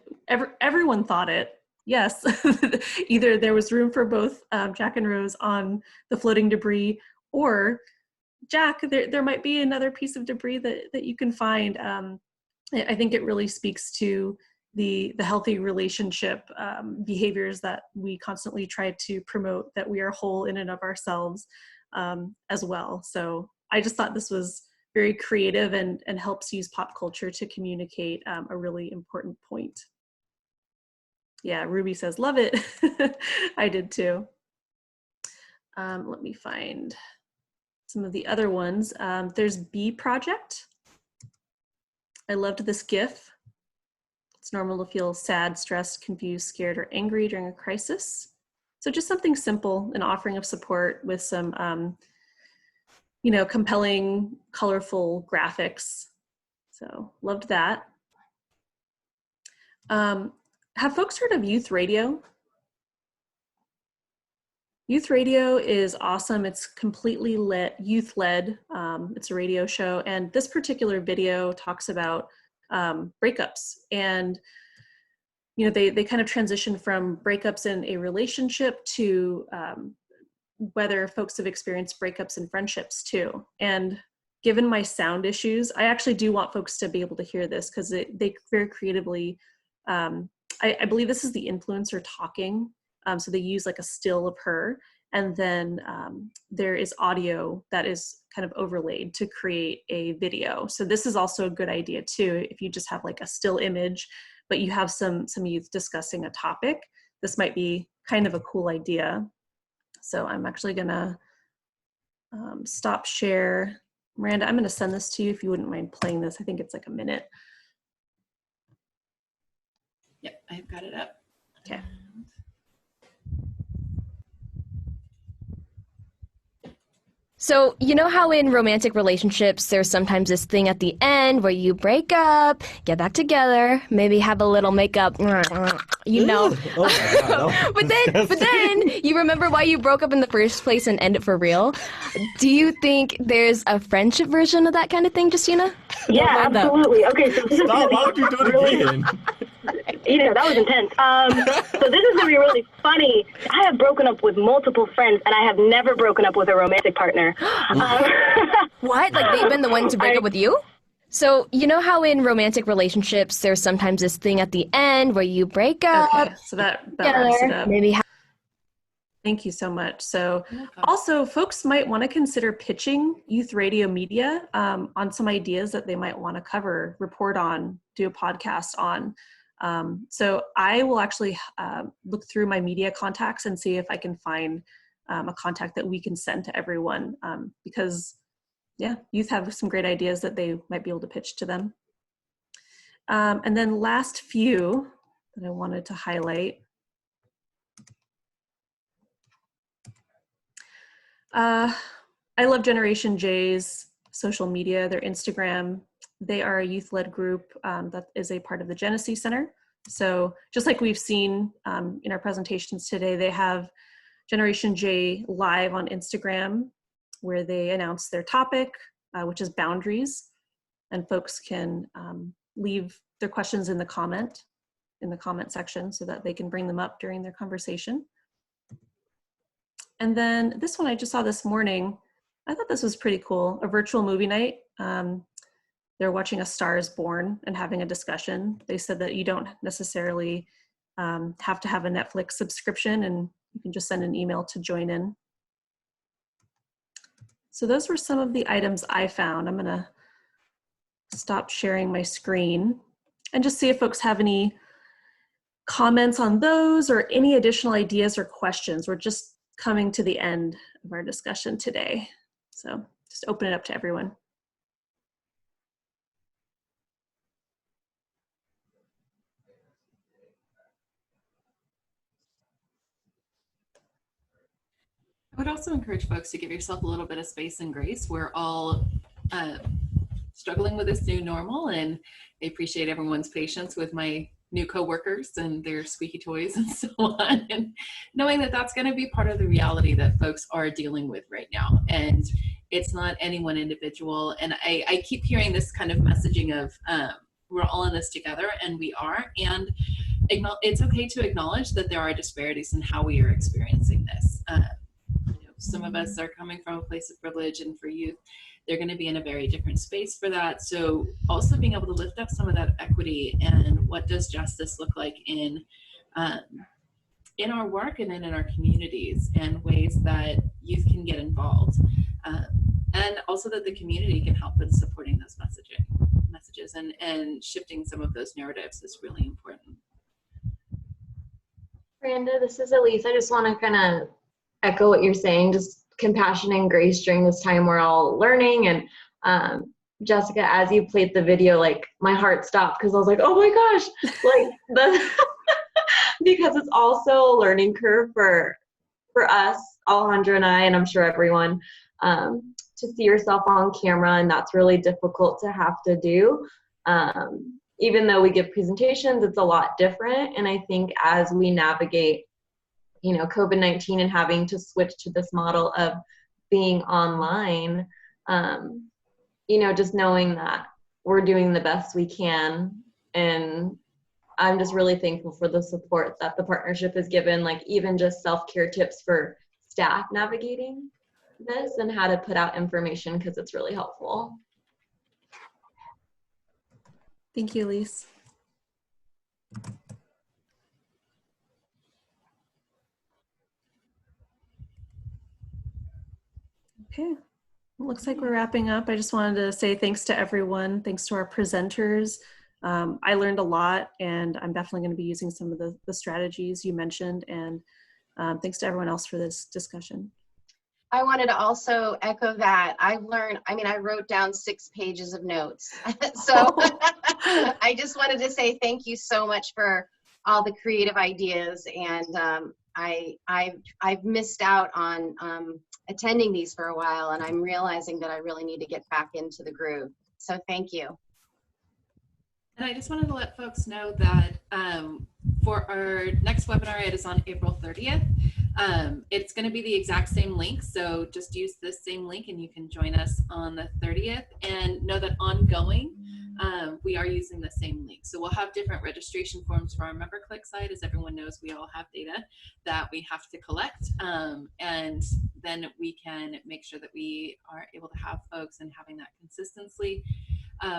everyone thought it. Yes, either there was room for both Jack and Rose on the floating debris, or Jack, there might be another piece of debris that you can find. I think it really speaks to the healthy relationship behaviors that we constantly try to promote, that we are whole in and of ourselves as well. So I just thought this was very creative and helps use pop culture to communicate a really important point. Yeah, Ruby says, love it. I did too. Let me find some of the other ones. There's Bee Project. I loved this GIF. It's normal to feel sad, stressed, confused, scared, or angry during a crisis. So just something simple, an offering of support with some you know, compelling, colorful graphics. So loved that. Have folks heard of Youth Radio? Youth Radio is awesome. It's completely youth-led. It's a radio show, and this particular video talks about breakups, and you know, they kind of transition from breakups in a relationship to whether folks have experienced breakups in friendships too. And given my sound issues, I actually do want folks to be able to hear this, because they very creatively, I believe this is the influencer talking. So they use like a still of her, and then there is audio that is kind of overlaid to create a video. So this is also a good idea too. If you just have like a still image, but you have some youth discussing a topic, this might be kind of a cool idea. So I'm actually gonna stop share. Miranda, I'm gonna send this to you if you wouldn't mind playing this. I think it's like a minute. Yep, I've got it up. Okay. So, you know how in romantic relationships, there's sometimes this thing at the end where you break up, get back together, maybe have a little makeup, you know. Oh, but then you remember why you broke up in the first place and end it for real. Do you think there's a friendship version of that kind of thing, Justina? Yeah, absolutely. Okay, so this is Stop, why would you do it really, again? You know, that was intense. So this is going to be really funny. I have broken up with multiple friends, and I have never broken up with a romantic partner. What? Like they've been the one to break up with you? So, you know how in romantic relationships, there's sometimes this thing at the end where you break up. Okay, so that wraps it up. Maybe. Thank you so much. So also folks might want to consider pitching Youth Radio Media on some ideas that they might want to cover, report on, do a podcast on. So I will actually look through my media contacts and see if I can find a contact that we can send to everyone, because yeah, youth have some great ideas that they might be able to pitch to them. And then last few that I wanted to highlight. I love Generation J's social media, their Instagram. They are a youth-led group that is a part of the Genesee Center. So just like we've seen in our presentations today, they have Generation J live on Instagram where they announce their topic, which is boundaries, and folks can leave their questions in the comment section so that they can bring them up during their conversation. And then this one I just saw this morning. I thought this was pretty cool, a virtual movie night. They're watching A Star is Born and having a discussion. They said that you don't necessarily have to have a Netflix subscription, and you can just send an email to join in. So those were some of the items I found. I'm gonna stop sharing my screen and just see if folks have any comments on those or any additional ideas or questions. We're just coming to the end of our discussion today. So just open it up to everyone. I would also encourage folks to give yourself a little bit of space and grace. We're all struggling with this new normal, and I appreciate everyone's patience with my new coworkers and their squeaky toys and so on, and knowing that that's going to be part of the reality that folks are dealing with right now. And it's not any one individual. And I keep hearing this kind of messaging of we're all in this together, and we are. And it's okay to acknowledge that there are disparities in how we are experiencing this. Some of us are coming from a place of privilege, and for youth, they're going to be in a very different space for that. So also being able to lift up some of that equity and what does justice look like in our work and in our communities, and ways that youth can get involved. And also that the community can help in supporting those messages and shifting some of those narratives is really important. Miranda, this is Elise. I just want to kind of echo what you're saying, just compassion and grace during this time we're all learning. And Jessica, as you played the video, like my heart stopped because I was like, oh my gosh, like because it's also a learning curve for us, Alejandra and I, and I'm sure everyone, to see yourself on camera, and that's really difficult to have to do. Even though we give presentations, it's a lot different. And I think as we navigate COVID-19 and having to switch to this model of being online, just knowing that we're doing the best we can. And I'm just really thankful for the support that the partnership has given, like even just self-care tips for staff navigating this and how to put out information, because it's really helpful. Thank you, Elise. Okay, looks like we're wrapping up. I just wanted to say thanks to everyone. Thanks to our presenters. I learned a lot, and I'm definitely going to be using some of the strategies you mentioned. And thanks to everyone else for this discussion. I wanted to also echo that. I wrote down 6 pages of notes. So I just wanted to say thank you so much for all the creative ideas. And I've missed out on attending these for a while, and I'm realizing that I really need to get back into the groove. So thank you. And I just wanted to let folks know that for our next webinar, it is on April 30th. It's going to be the exact same link, so just use this same link and you can join us on the 30th. And know that ongoing, we are using the same link. So we'll have different registration forms for our member-click site. As everyone knows, we all have data that we have to collect, and then we can make sure that we are able to have folks and having that consistency.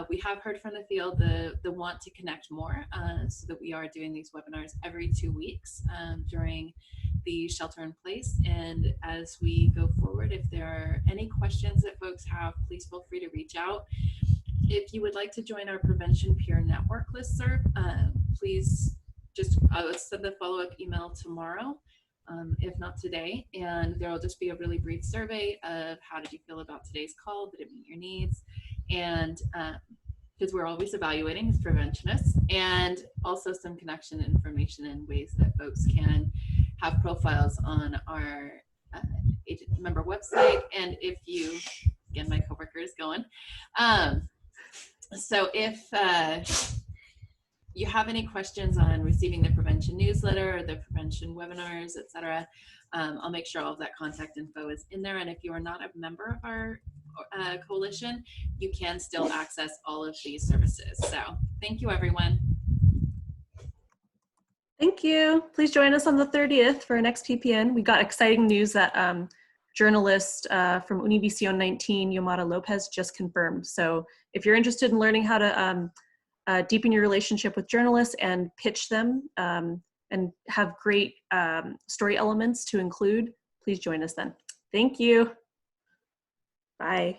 We have heard from the field the want to connect more, so that we are doing these webinars every 2 weeks during the shelter in place. And as we go forward, if there are any questions that folks have, please feel free to reach out. If you would like to join our Prevention Peer Network listserv, please just send a follow-up email tomorrow, if not today, and there will just be a really brief survey of how did you feel about today's call, did it meet your needs, and because we're always evaluating as preventionists, and also some connection information and ways that folks can have profiles on our agent member website. And if you, again, my coworker is going. So if you have any questions on receiving the prevention newsletter or the prevention webinars, etc., I'll make sure all of that contact info is in there. And if you are not a member of our coalition, you can still access all of these services. So thank you, everyone. Thank you. Please join us on the 30th for our next PPN. We got exciting news that journalist from Univision 19, Yomara Lopez, just confirmed. So if you're interested in learning how to deepen your relationship with journalists and pitch them and have great story elements to include, please join us then. Thank you. Bye.